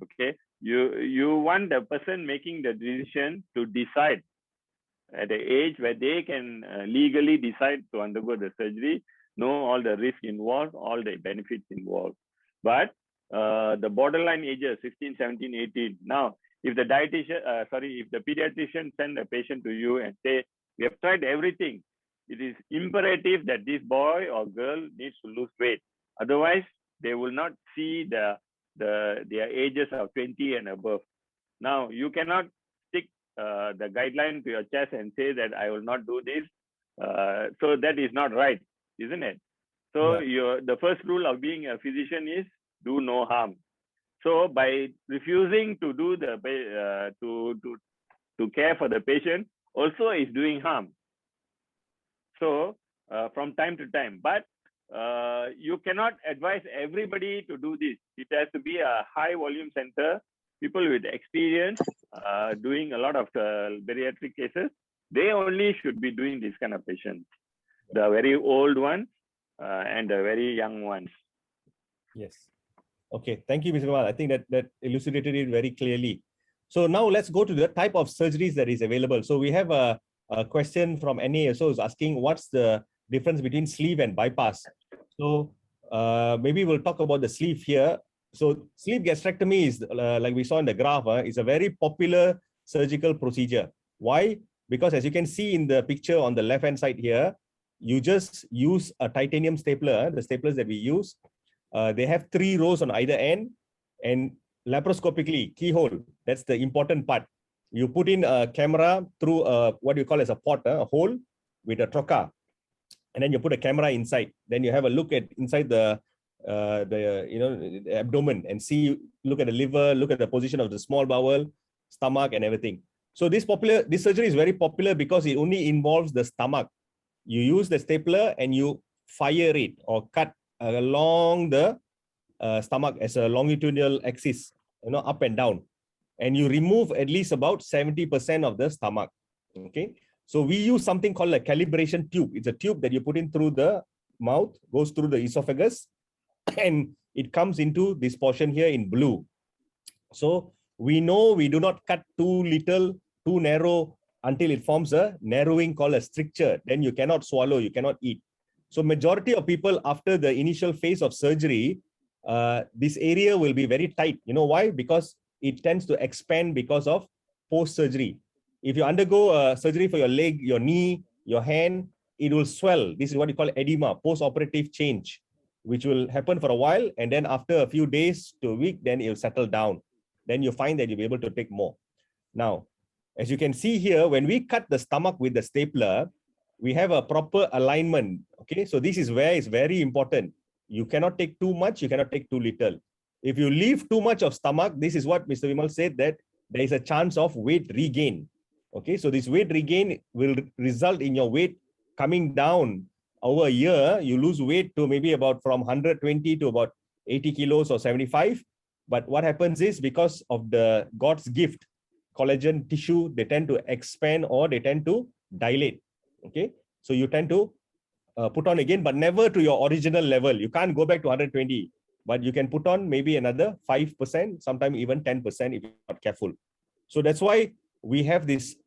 Okay, you want the person making the decision to decide at the age where they can legally decide to undergo the surgery, know all the risks involved, all the benefits involved. But the borderline ages, 16, 17, 18. Now, if the if the pediatrician send a patient to you and say, we have tried everything, it is imperative that this boy or girl needs to lose weight. Otherwise, they will not see their ages of 20 and above. Now, you cannot stick the guideline to your chest and say that I will not do this. So that is not right, isn't it? So Yeah. the first rule of being a physician is do no harm. So by refusing to do to care for the patient, also is doing harm. So from time to time, but you cannot advise everybody to do this. It has to be a high volume center, people with experience doing a lot of bariatric cases. They only should be doing this kind of patients, the very old ones and the very young ones. Yes. Okay. Thank you, Mr. Kamal. I think that elucidated it very clearly. So now let's go to the type of surgeries that is available. So we have a question from NASO is asking what's the difference between sleeve and bypass. So maybe we'll talk about the sleeve here. So sleeve gastrectomy is like we saw in the graph, is a very popular surgical procedure. Why? Because as you can see in the picture on the left-hand side here, you just use a titanium stapler, the staplers that we use. They have 3 rows on either end, and laparoscopically, keyhole, that's the important part. You put in a camera through what you call as a port, a hole with a trocar, and then you put a camera inside. Then you have a look at inside the abdomen and look at the liver, look at the position of the small bowel, stomach, and everything. So this surgery is very popular because it only involves the stomach. You use the stapler and you fire it or cut along the stomach as a longitudinal axis, up and down, and you remove at least about 70% of the stomach. Okay, so we use something called a calibration tube. It's a tube that you put in through the mouth, goes through the esophagus, and it comes into this portion here in blue. So we know we do not cut too little, too narrow until it forms a narrowing called a stricture. Then you cannot swallow, you cannot eat. So majority of people after the initial phase of surgery, this area will be very tight. You know why? Because it tends to expand because of post-surgery. If you undergo surgery for your leg, your knee, your hand, it will swell. This is what you call edema, post-operative change, which will happen for a while. And then after a few days to a week, then it will settle down. Then you find that you'll be able to take more. Now, as you can see here, when we cut the stomach with the stapler, we have a proper alignment. Okay, so this is where it's very important. You cannot take too much, you cannot take too little. If you leave too much of stomach, this is what Mr. Vimal said, that there is a chance of weight regain. Okay, so this weight regain will result in your weight coming down over a year, you lose weight to maybe about from 120 to about 80 kilos or 75. But what happens is because of the God's gift, collagen tissue, they tend to expand or they tend to dilate. Okay. So you tend to put on again, but never to your original level. You can't go back to 120, but you can put on maybe another 5%, sometimes even 10% if you're not careful. So that's why we have this,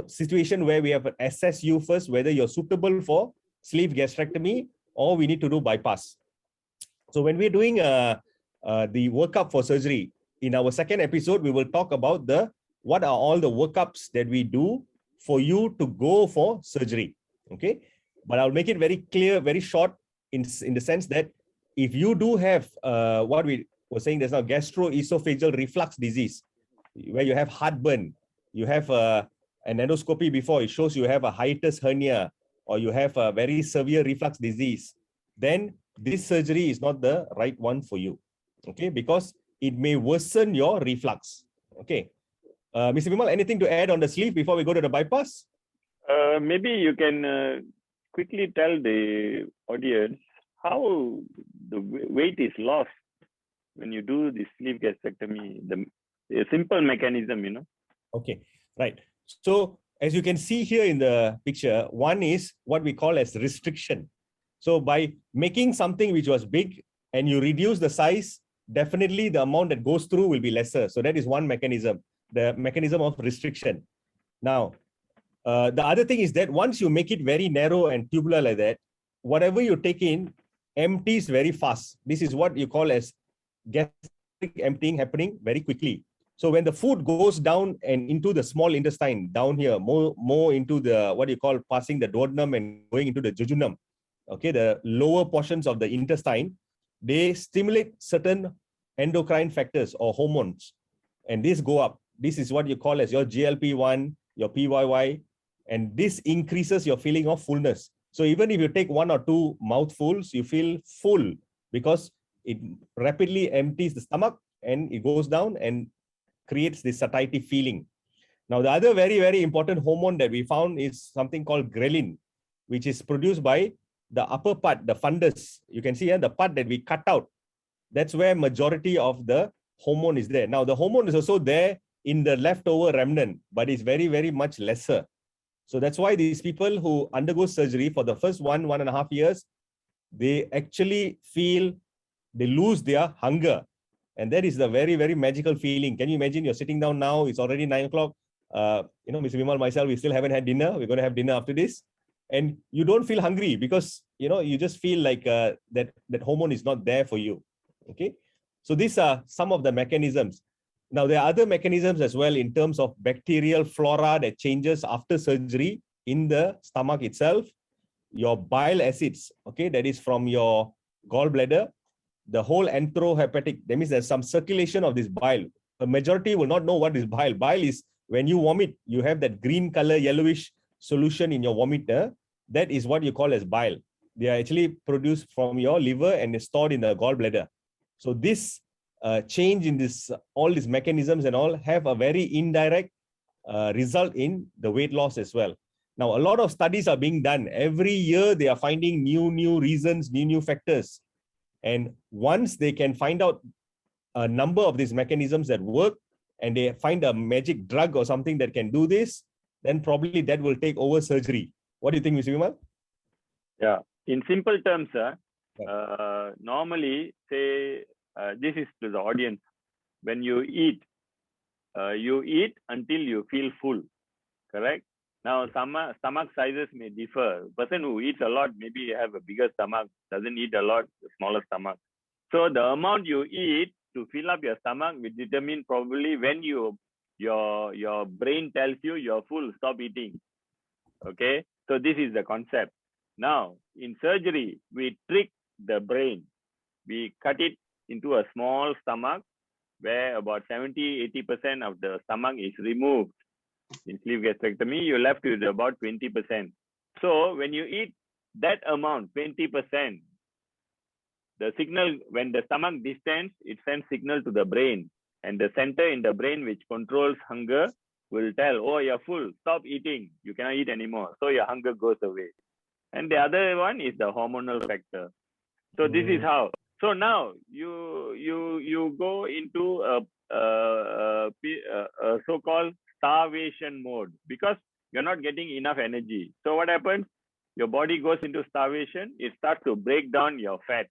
situation where we have to assess you first, whether you're suitable for sleeve gastrectomy or we need to do bypass. So when we're doing the workup for surgery, in our second episode, we will talk about what are all the workups that we do for you to go for surgery. Okay. But I'll make it very clear, very short in the sense that if you do have what we were saying just now, gastroesophageal reflux disease, where you have heartburn, you have an endoscopy before, it shows you have a hiatus hernia, or you have a very severe reflux disease, then this surgery is not the right one for you. Okay, because it may worsen your reflux. Okay. Mr. Bimal, anything to add on the sleeve before we go to the bypass? Maybe you can quickly tell the audience how the weight is lost when you do the sleeve gastrectomy, a simple mechanism, Okay, right. So as you can see here in the picture, one is what we call as restriction. So by making something which was big and you reduce the size, definitely the amount that goes through will be lesser. So that is one mechanism, the mechanism of restriction. Now, the other thing is that once you make it very narrow and tubular like that, whatever you take in empties very fast. This is what you call as gastric emptying happening very quickly. So when the food goes down and into the small intestine down here, more into the, what you call passing the duodenum and going into the jejunum, okay, the lower portions of the intestine, they stimulate certain endocrine factors or hormones, and these go up. This is what you call as your GLP-1, your PYY, and this increases your feeling of fullness. So even if you take 1 or 2 mouthfuls, you feel full because it rapidly empties the stomach and it goes down and creates this satiety feeling. Now, the other very, very important hormone that we found is something called Ghrelin, which is produced by the upper part, the fundus. You can see here the part that we cut out. That's where majority of the hormone is there. Now, the hormone is also there in the leftover remnant, but it's very, very much lesser. So that's why these people who undergo surgery for the first 1.5 years, they actually feel they lose their hunger. And that is the very, very magical feeling. Can you imagine you're sitting down now, it's already 9 o'clock. Mr. Vimal, myself, we still haven't had dinner. We're going to have dinner after this. And you don't feel hungry because, you just feel like that hormone is not there for you. Okay. So these are some of the mechanisms. Now, there are other mechanisms as well in terms of bacterial flora that changes after surgery in the stomach itself. Your bile acids, okay, that is from your gallbladder. The whole enterohepatic, that means there's some circulation of this bile. A majority will not know what is bile. Bile is when you vomit, you have that green color, yellowish solution in your vomit. That is what you call as bile. They are actually produced from your liver and stored in the gallbladder. So this change in this, all these mechanisms and all have a very indirect result in the weight loss as well. Now, a lot of studies are being done. Every year, they are finding new reasons, new factors. And once they can find out a number of these mechanisms that work, and they find a magic drug or something that can do this, then probably that will take over surgery. What do you think, Mr. Vimal? Yeah, in simple terms, normally, say, this is to the audience. When you eat until you feel full, correct? Now, some stomach sizes may differ. Person who eats a lot maybe have a bigger stomach, doesn't eat a lot, a smaller stomach. So the amount you eat to fill up your stomach will determine probably when your brain tells you you're full, stop eating. Okay, so this is the concept. Now, in surgery, we trick the brain. We cut it into a small stomach where about 70-80% of the stomach is removed. In sleeve gastrectomy, you're left with about 20%. So when you eat that amount, 20%, the signal, when the stomach distends, it sends signal to the brain. And the center in the brain which controls hunger will tell, oh, you're full, stop eating. You cannot eat anymore. So your hunger goes away. and the other one is the hormonal factor. So this is how. So now you go into a so-called starvation mode because you're not getting enough energy. So what happens? Your body goes into starvation. It starts to break down your fat,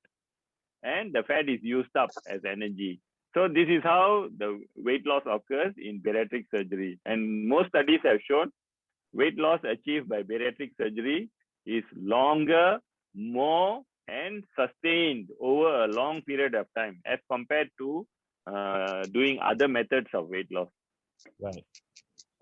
and the fat is used up as energy. So this is how the weight loss occurs in bariatric surgery. And most studies have shown weight loss achieved by bariatric surgery is longer, more, and sustained over a long period of time as compared to doing other methods of weight loss. Right.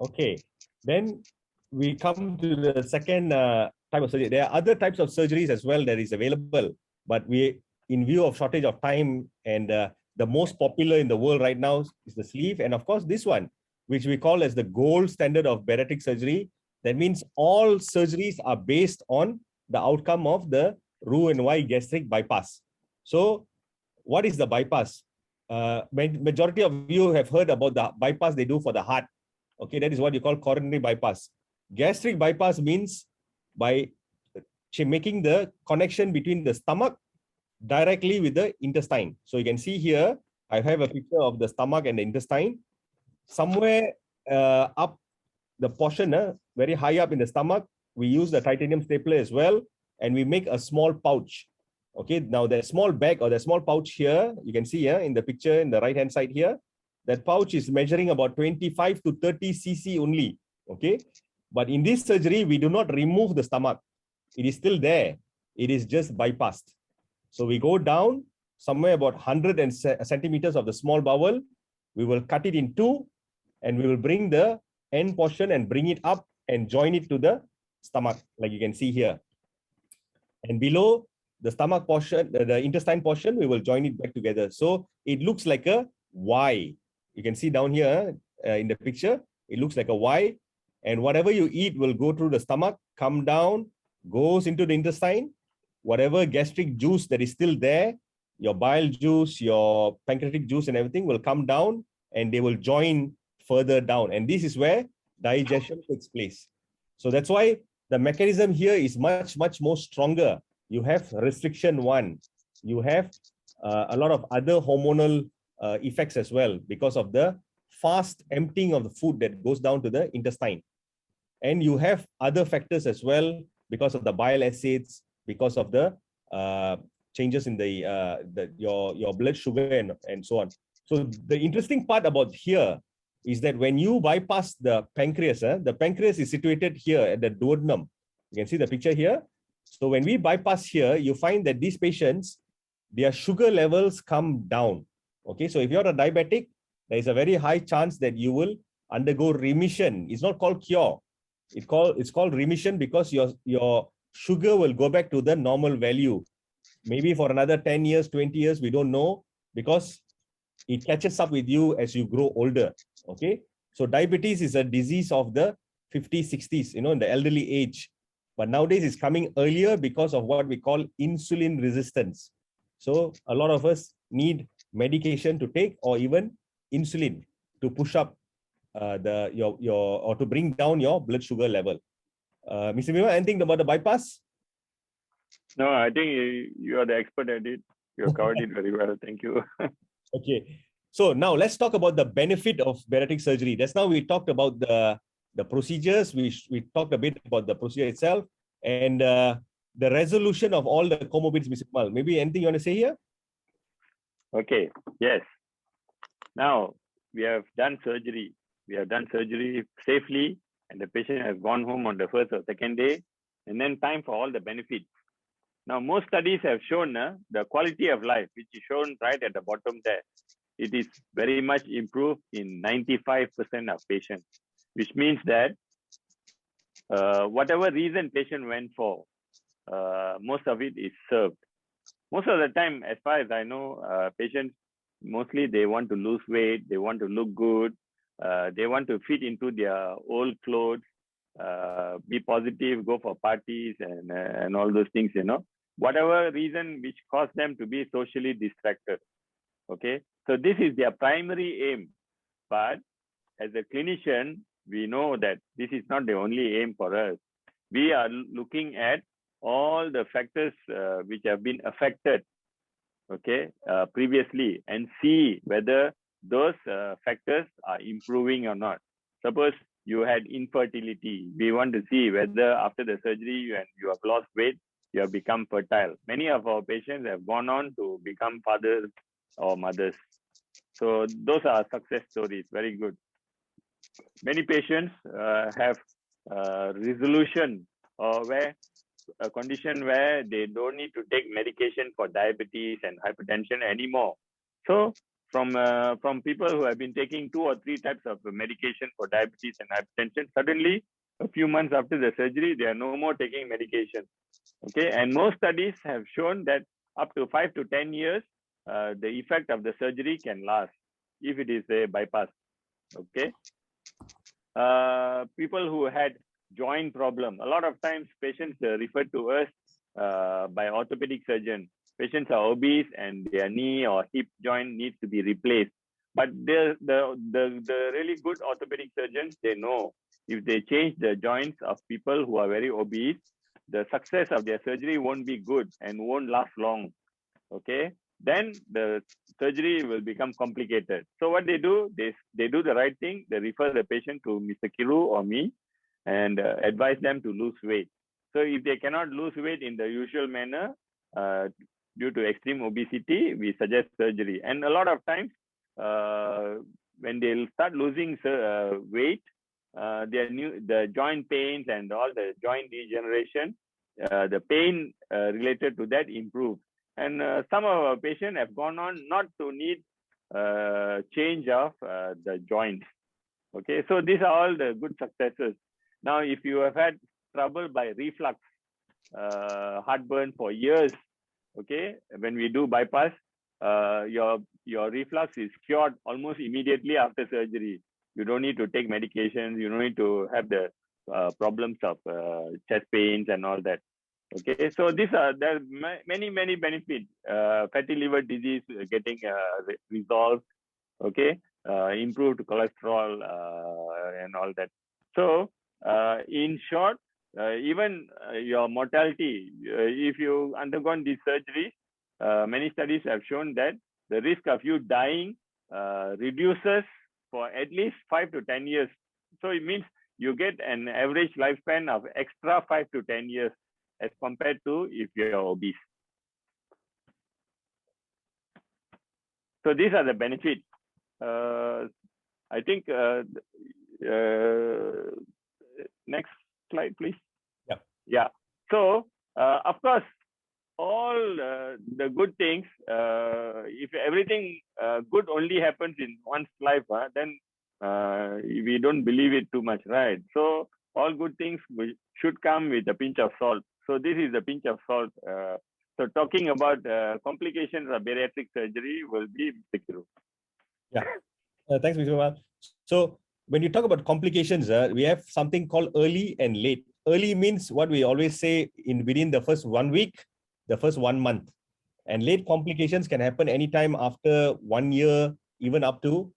Okay. Then we come to the second type of surgery. There are other types of surgeries as well that is available, but we, in view of shortage of time, and the most popular in the world right now is the sleeve, and of course this one, which we call as the gold standard of bariatric surgery. That means all surgeries are based on the outcome of the Roux-en-Y gastric bypass. So what is the bypass? Majority of you have heard about the bypass they do for the heart. Okay, that is what you call coronary bypass. Gastric bypass means by making the connection between the stomach directly with the intestine. So you can see here, I have a picture of the stomach and the intestine. Somewhere up the portion, very high up in the stomach, we use the titanium stapler as well, and we make a small pouch. Okay, now the small bag or the small pouch here, you can see here in the picture in the right-hand side here, that pouch is measuring about 25 to 30 cc only. Okay, but in this surgery, we do not remove the stomach. It is still there. It is just bypassed. So we go down somewhere about 100 centimeters of the small bowel. We will cut it in two, and we will bring the end portion and bring it up and join it to the stomach, like you can see here. And below the stomach portion, the intestine portion, we will join it back together. So it looks like a Y. You can see down here in the picture, it looks like a Y. And whatever you eat will go through the stomach, come down, goes into the intestine. Whatever gastric juice that is still there, your bile juice, your pancreatic juice and everything will come down, and they will join further down. And this is where digestion takes place. So that's why the mechanism here is much, much more stronger. You have restriction one. You have a lot of other hormonal effects as well because of the fast emptying of the food that goes down to the intestine. And you have other factors as well because of the bile acids, because of the changes in your blood sugar and so on. So the interesting part about here is that when you bypass the pancreas is situated here at the duodenum. You can see the picture here. So when we bypass here, you find that these patients, their sugar levels come down. Okay, so if you're a diabetic, there is a very high chance that you will undergo remission. It's not called cure. It's called remission because your sugar will go back to the normal value. Maybe for another 10 years, 20 years, we don't know, because it catches up with you as you grow older. Okay, so diabetes is a disease of the 50s, 60s, in the elderly age. But nowadays it's coming earlier because of what we call insulin resistance. So a lot of us need medication to take, or even insulin to push up or to bring down your blood sugar level. Mr. Bima, anything about the bypass? No, I think you are the expert at it. You covered it very well. Thank you. Okay. So now let's talk about the benefit of bariatric surgery. Just now we talked about the procedures. We talked a bit about the procedure itself and the resolution of all the comorbidities, Mr. Kamal. Maybe anything you want to say here? Okay. Yes. Now we have done surgery. We have done surgery safely, and the patient has gone home on the first or second day, and then time for all the benefits. Now, most studies have shown the quality of life, which is shown right at the bottom there. It is very much improved in 95% of patients, which means that whatever reason patient went for, most of it is served. Most of the time, as far as I know, patients, mostly they want to lose weight, they want to look good, they want to fit into their old clothes, be positive, go for parties and all those things, whatever reason which caused them to be socially distracted. Okay, so this is their primary aim. But as a clinician, we know that this is not the only aim for us. We are looking at all the factors which have been affected, okay, previously, and see whether those factors are improving or not. Suppose you had infertility. We want to see whether after the surgery and you have lost weight, you have become fertile. Many of our patients have gone on to become fathers or mothers. So those are success stories. Very good. Many patients have resolution, or where a condition where they don't need to take medication for diabetes and hypertension anymore. So from people who have been taking 2 or 3 types of medication for diabetes and hypertension, suddenly a few months after the surgery, they are no more taking medication. Okay, and most studies have shown that up to 5 to 10 years, the effect of the surgery can last if it is a bypass. Okay, people who had joint problem, a lot of times patients referred to us by orthopedic surgeon. Patients are obese and their knee or hip joint needs to be replaced. But the really good orthopedic surgeons, they know if they change the joints of people who are very obese, the success of their surgery won't be good and won't last long. Okay, then the surgery will become complicated. So what they do, they do the right thing. They refer the patient to Mr. Kiru or me and advise them to lose weight. So if they cannot lose weight in the usual manner, due to extreme obesity, we suggest surgery. And a lot of times, when they'll start losing weight, the joint pains and all the joint degeneration, the pain related to that improves. And some of our patients have gone on not to need change of the joints. Okay, so these are all the good successes. Now, if you have had trouble by reflux, heartburn for years, okay, when we do bypass, your reflux is cured almost immediately after surgery. You don't need to take medications. You don't need to have the problems of chest pains and all that. Okay, so there are many benefits. Fatty liver disease getting resolved. Okay, improved cholesterol and all that. So in short, even your mortality, if you undergone these surgeries, many studies have shown that the risk of you dying reduces for at least 5 to 10 years. So it means you get an average lifespan of extra 5 to 10 years as compared to if you're obese. So these are the benefits. I think next slide, please. Yeah. Yeah. So of course, all the good things, if everything good only happens in one's life, then we don't believe it too much, right? So all good things should come with a pinch of salt. So this is a pinch of salt. So talking about complications of bariatric surgery will be Mr. Kiru. Yeah. Thanks, Mr. Mal. So when you talk about complications, we have something called early and late. Early means what we always say within the first 1 week, the first 1 month. And late complications can happen anytime after 1 year, even up to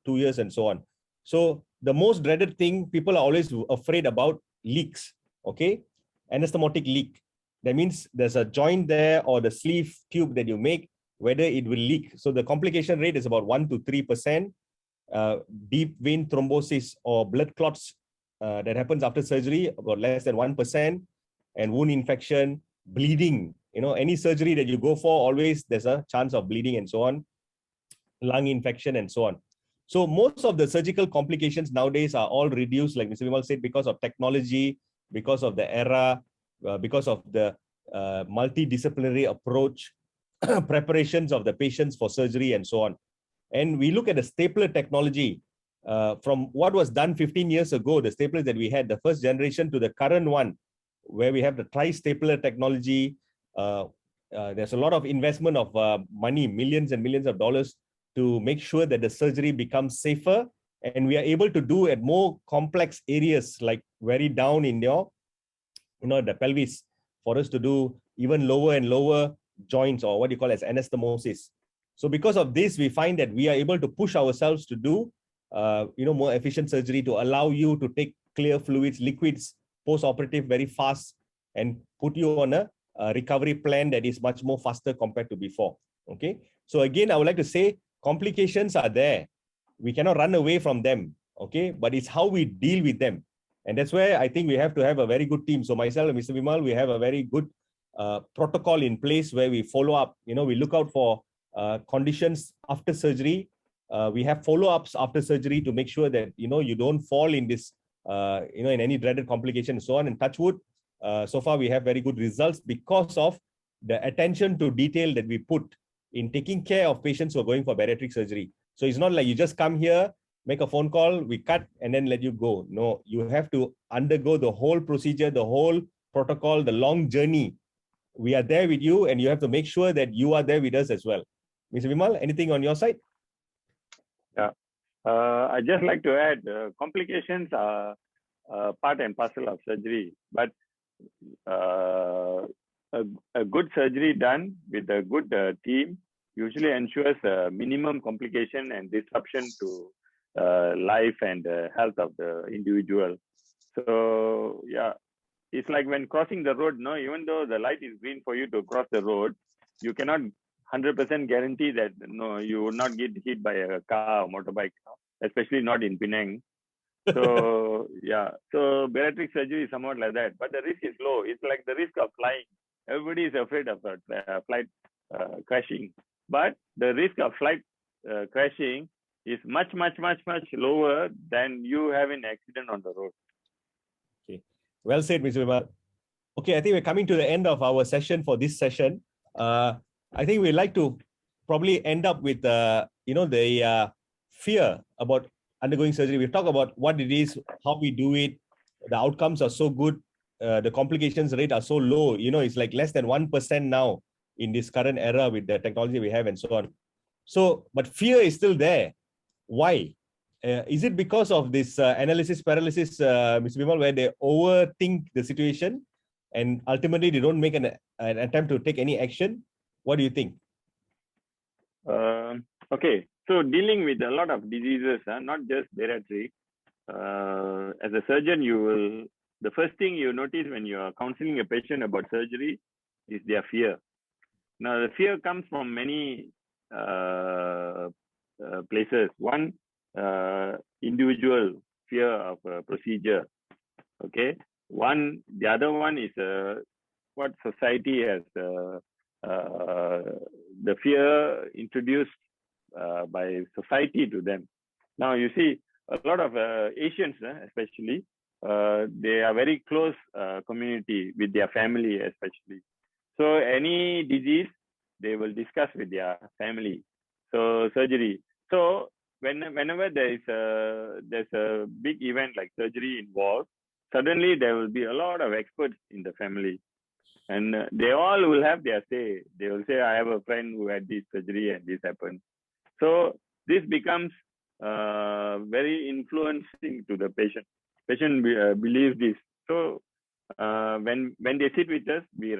2 years and so on. So the most dreaded thing, people are always afraid about leaks, okay? Anastomotic leak. That means there's a joint there or the sleeve tube that you make, whether it will leak. So the complication rate is about 1 to 3%. Deep vein thrombosis or blood clots that happens after surgery, about less than 1%. And wound infection, bleeding. You know, any surgery that you go for, always there's a chance of bleeding and so on. Lung infection and so on. So most of the surgical complications nowadays are all reduced, like Mr. Vimal said, because of technology, because of the era, because of the multidisciplinary approach, preparations of the patients for surgery and so on. And we look at the stapler technology from what was done 15 years ago, the staplers that we had, the first generation to the current one, where we have the tri-stapler technology. There's a lot of investment of money, millions and millions of dollars to make sure that the surgery becomes safer. And we are able to do at more complex areas, like very down in your, the pelvis, for us to do even lower and lower joints, or what you call as anastomosis. So because of this, we find that we are able to push ourselves to do, more efficient surgery to allow you to take clear fluids, liquids, post-operative very fast, and put you on a recovery plan that is much more faster compared to before. Okay. So again, I would like to say complications are there. We cannot run away from them. Okay. But it's how we deal with them. And that's where I think we have to have a very good team. So myself and Mr. Vimal, we have a very good protocol in place where we follow up. You know, we look out for conditions after surgery. We have follow-ups after surgery to make sure that, you know, you don't fall in this, you know, in any dreaded complication and so on. And touch wood, so far we have very good results because of the attention to detail that we put in taking care of patients who are going for bariatric surgery. So it's not like you just come here, make a phone call, we cut and then let you go. No, you have to undergo the whole procedure, the whole protocol, the long journey. We are there with you and you have to make sure that you are there with us as well. Mr. Vimal, anything on your side? Yeah, I'd just like to add, complications are part and parcel of surgery, but a good surgery done with a good team usually ensures minimum complication and disruption to life and health of the individual. So yeah, it's like when crossing the road, no, even though the light is green for you to cross the road, you cannot 100% guarantee that no, you will not get hit by a car or motorbike, especially not in Penang. So yeah, so bariatric surgery is somewhat like that, but the risk is low. It's like the risk of flying. Everybody is afraid of flight crashing, but the risk of flight crashing is much lower than you have an accident on the road. Okay, well said, Mr. Vimal. Okay, I think we're coming to the end of our session for this session. I think we'd like to probably end up with, you know, the fear about undergoing surgery. We've talked about what it is, how we do it. The outcomes are so good. The complications rate are so low. You know, it's like less than 1% now in this current era with the technology we have and so on. So, but fear is still there. Why? Is it because of this analysis paralysis, Mr. Vimal, where they overthink the situation and ultimately they don't make an attempt to take any action? What do you think? Okay, so dealing with a lot of diseases, not just bariatric, as a surgeon, the first thing you notice when you are counseling a patient about surgery is their fear. Now, the fear comes from many places. One, individual fear of a procedure. Okay. The other one is what society has, the fear introduced by society to them. Now, you see, a lot of Asians, especially, they are very close community with their family, especially. So any disease, they will discuss with their family. So surgery. So whenever there's a big event like surgery involved, suddenly there will be a lot of experts in the family. And they all will have their say. They will say, I have a friend who had this surgery and this happened. So this becomes very influencing to the patient. Patient believes this. So when they sit with us, we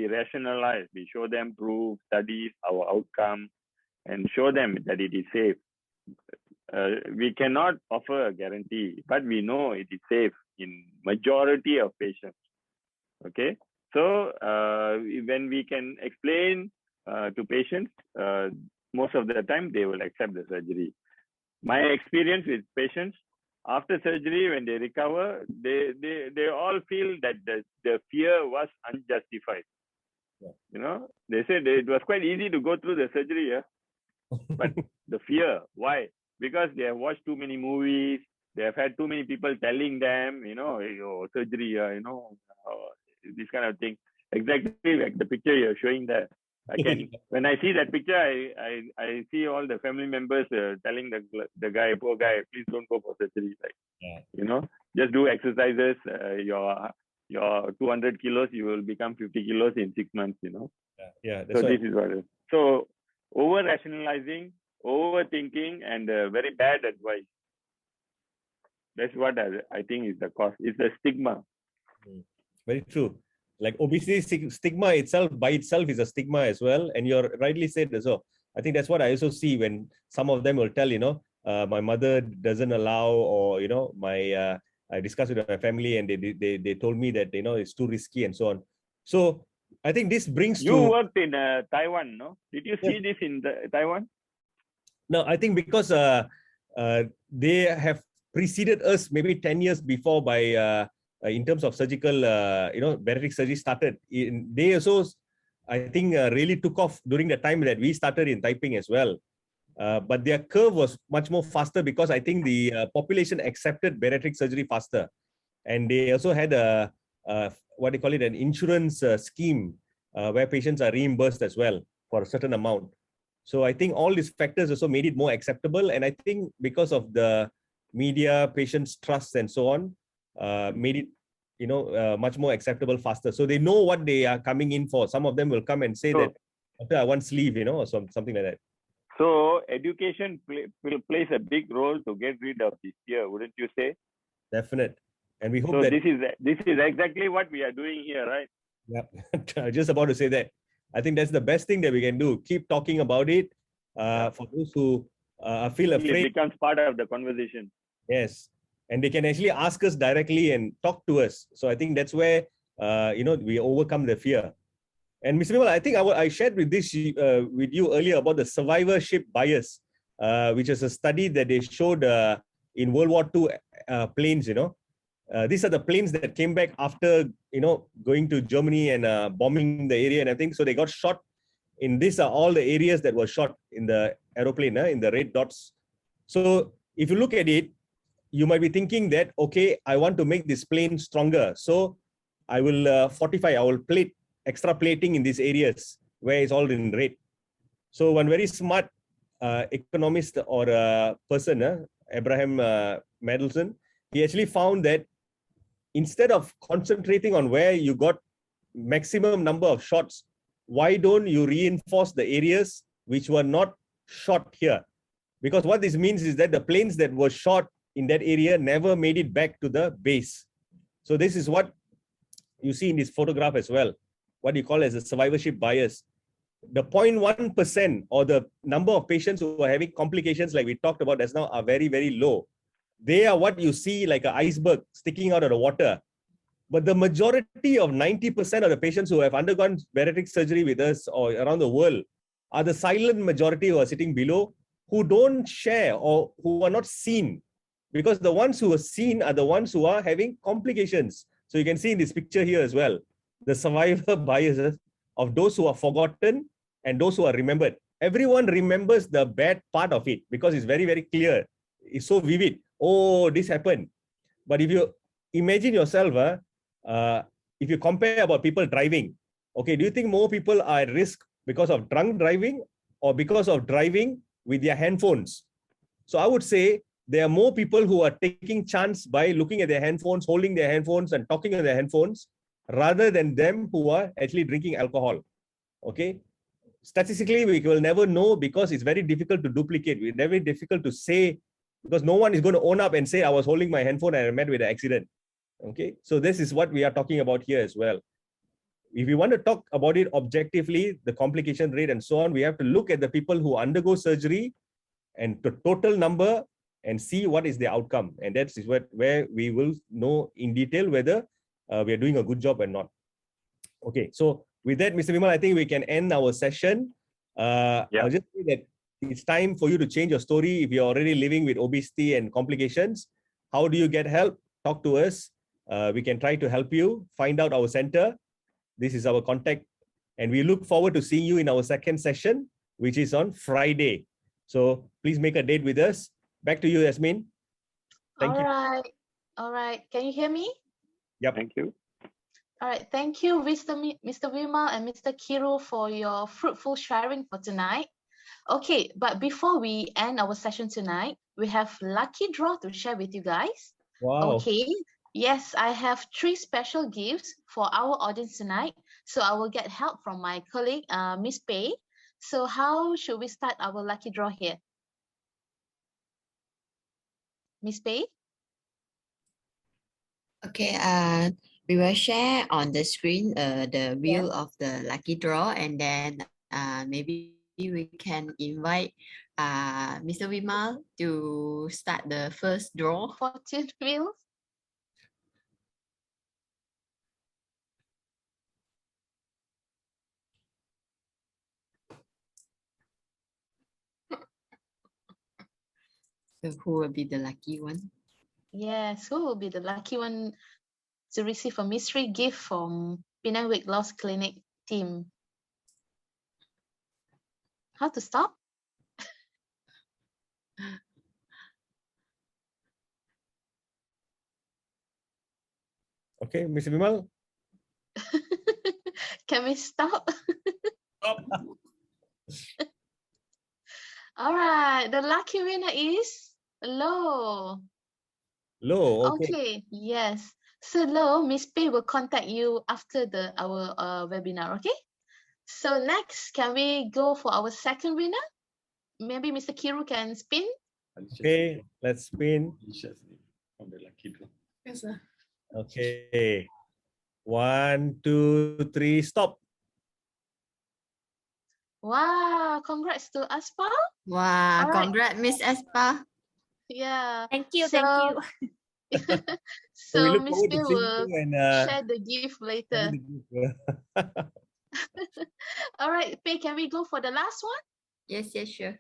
rationalize, we show them proof, studies, our outcome, and show them that it is safe. We cannot offer a guarantee, but we know it is safe in majority of patients. Okay. So when we can explain to patients, most of the time they will accept the surgery. My experience with patients, after surgery, when they recover, they all feel that the fear was unjustified. Yeah. You know, they said it was quite easy to go through the surgery, yeah? But the fear, why? Because they have watched too many movies, they have had too many people telling them, you know, your surgery, you know, this kind of thing. Exactly like the picture you're showing there. When I see that picture, I see all the family members telling the guy, poor guy, please don't go for surgery. Like, you know, just do exercises. Your 200 kilos, you will become 50 kilos in 6 months. You know. Yeah. So this is what it is. So over rationalizing, overthinking, and very bad advice. That's what I think is the cause. It's the stigma. Very true. Like obesity stigma itself by itself is a stigma as well. And you're rightly said as well. I think that's what I also see when some of them will tell, you know, my mother doesn't allow, or, you know, my I discussed with my family, and they told me that, you know, it's too risky and so on. So I think this brings You to worked in Taiwan, no? Did you see this in Taiwan? no, I think because they have preceded us maybe 10 years before by in terms of surgical, you know, bariatric surgery started. They also, I think, really took off during the time that we started in Taiping as well. But their curve was much more faster because I think the population accepted bariatric surgery faster. And they also had what they call it, an insurance scheme where patients are reimbursed as well for a certain amount. So I think all these factors also made it more acceptable. And I think because of the media, patients' trust and so on, made it, you know, much more acceptable faster. So they know what they are coming in for. Some of them will come and say that, "Doctor, I want sleeve," you know, or something like that. So education plays a big role to get rid of this fear, wouldn't you say? Definite. And we hope so that this is exactly what we are doing here, right? Yeah, just about to say that. I think that's the best thing that we can do. Keep talking about it. For those who feel afraid, it becomes part of the conversation. Yes, and they can actually ask us directly and talk to us. So I think that's where you know, we overcome the fear. And Mr. Vimal, I think I shared with you earlier about the survivorship bias, which is a study that they showed in World War II planes. You know, these are the planes that came back after, you know, going to Germany and bombing the area and everything. So they got shot. In these are all the areas that were shot in the aeroplane, in the red dots. So if you look at it, you might be thinking that, okay, I want to make this plane stronger. So I will fortify, I will plate, extra plating in these areas where it's all in red. So one very smart economist or person, Abraham Madelson, he actually found that instead of concentrating on where you got maximum number of shots, why don't you reinforce the areas which were not shot here? Because what this means is that the planes that were shot in that area never made it back to the base. So this is what you see in this photograph as well, what you call as a survivorship bias. The 0.1% or the number of patients who are having complications like we talked about just now are very, very low. They are what you see like an iceberg sticking out of the water. But the majority of 90% of the patients who have undergone bariatric surgery with us or around the world are the silent majority who are sitting below, who don't share or who are not seen. Because the ones who are seen are the ones who are having complications. So you can see in this picture here as well, the survivor biases of those who are forgotten and those who are remembered. Everyone remembers the bad part of it because it's very, very clear. It's so vivid. Oh, this happened. But if you imagine yourself, if you compare about people driving, okay, do you think more people are at risk because of drunk driving or because of driving with their handphones? So I would say there are more people who are taking chance by looking at their handphones, holding their handphones and talking on their handphones rather than them who are actually drinking alcohol. Okay. Statistically, we will never know because it's very difficult to duplicate. It's very difficult to say because no one is going to own up and say, I was holding my handphone and I met with an accident. Okay. So this is what we are talking about here as well. If we want to talk about it objectively, the complication rate and so on, we have to look at the people who undergo surgery and the total number and see what is the outcome. And that's where we will know in detail whether we are doing a good job or not. Okay, so with that, Mr. Vimal, I think we can end our session. I'll just say that it's time for you to change your story. If you're already living with obesity and complications, how do you get help? Talk to us. We can try to help you. Find out our center. This is our contact. And we look forward to seeing you in our second session, which is on Friday. So please make a date with us. Back to you, Yasmin. Thank you. All right. Can you hear me? Yep. Thank you. All right. Thank you, Mr. Vimal and Mr. Kiru, for your fruitful sharing for tonight. Okay, but before we end our session tonight, we have lucky draw to share with you guys. Wow. Okay. Yes, I have 3 special gifts for our audience tonight. So I will get help from my colleague, Miss Pei. So how should we start our lucky draw here? Miss Pei? Okay, we will share on the screen the wheel of the lucky draw, and then maybe we can invite Mr. Vimal to start the first draw. Fortune wheels. So who will be the lucky one? Yes, who will be the lucky one to receive a mystery gift from Penang Weight Loss Clinic team? How to stop? Okay, Mr. Vimal. Can we stop? Stop. All right, the lucky winner is Lo. Low. Okay. Okay, yes. So Lo, Miss Pei will contact you after our webinar, okay? So next, can we go for our second winner? Maybe Mr. Kiru can spin. Okay, let's spin. From the lucky draw. Yes, sir. Okay. 1, 2, 3, stop. Wow, congrats to Aspa. Wow, All right. congrats, Miss Espa. Yeah. Thank you, So, thank you. So we so look Miss forward Pei to seeing will you and share the gift later. All right, Pei, can we go for the last one? Yes, yes, sure.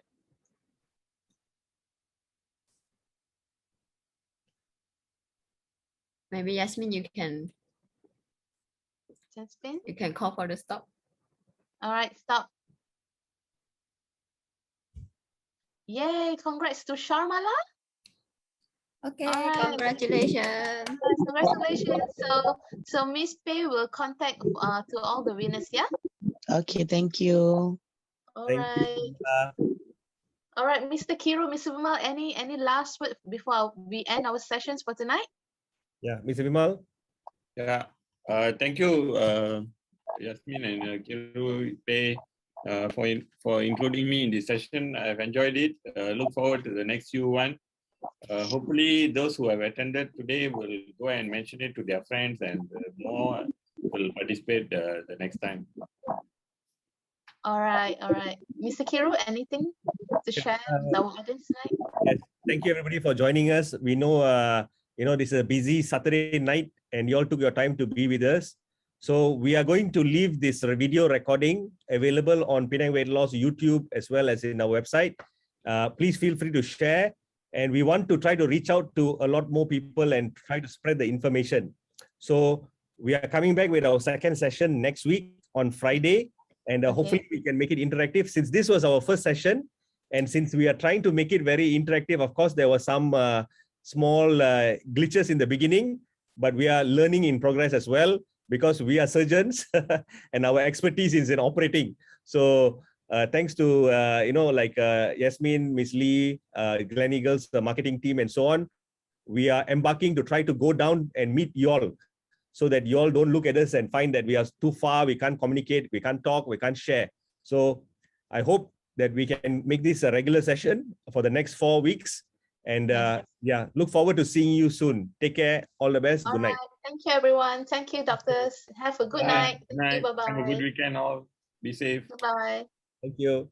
Maybe Yasmin, you can Can spin. call for the stop. All right, stop. Yay, congrats to Sharmala. Okay, All right. congratulations. Congratulations. So Miss Pei will contact to all the winners, yeah? Okay, thank you. All Thank right. you. All right, Mr. Kiru, Mr. Vimal, any last word before we end our sessions for tonight? Yeah, Mr. Vimal. Yeah. Thank you, Yasmin and Kiru Pei, for including me in this session. I've enjoyed it. Look forward to the next few one. Hopefully, those who have attended today will go and mention it to their friends, and more will participate the next time. All right, all right. Mr. Kiru, anything to share with our audience tonight? Yes, thank you everybody for joining us. We know, this is a busy Saturday night and you all took your time to be with us. So we are going to leave this video recording available on Penang Weight Loss YouTube as well as in our website. Please feel free to share. And we want to try to reach out to a lot more people and try to spread the information. So we are coming back with our second session next week on Friday. And hopefully we can make it interactive. Since this was our first session, and since we are trying to make it very interactive, of course, there were some small glitches in the beginning, but we are learning in progress as well because we are surgeons and our expertise is in operating. So thanks to, Yasmin, Miss Lee, Gleneagles, the marketing team, and so on, we are embarking to try to go down and meet you all so that you all don't look at us and find that we are too far, we can't communicate, we can't talk, we can't share. So I hope that we can make this a regular session for the next 4 weeks. And yeah, look forward to seeing you soon. Take care. All the best. All Good night. right. Thank you, everyone. Thank you, doctors. Have a good night. Good night. Bye-bye. Have a good weekend all. Be safe. Bye-bye. Thank you.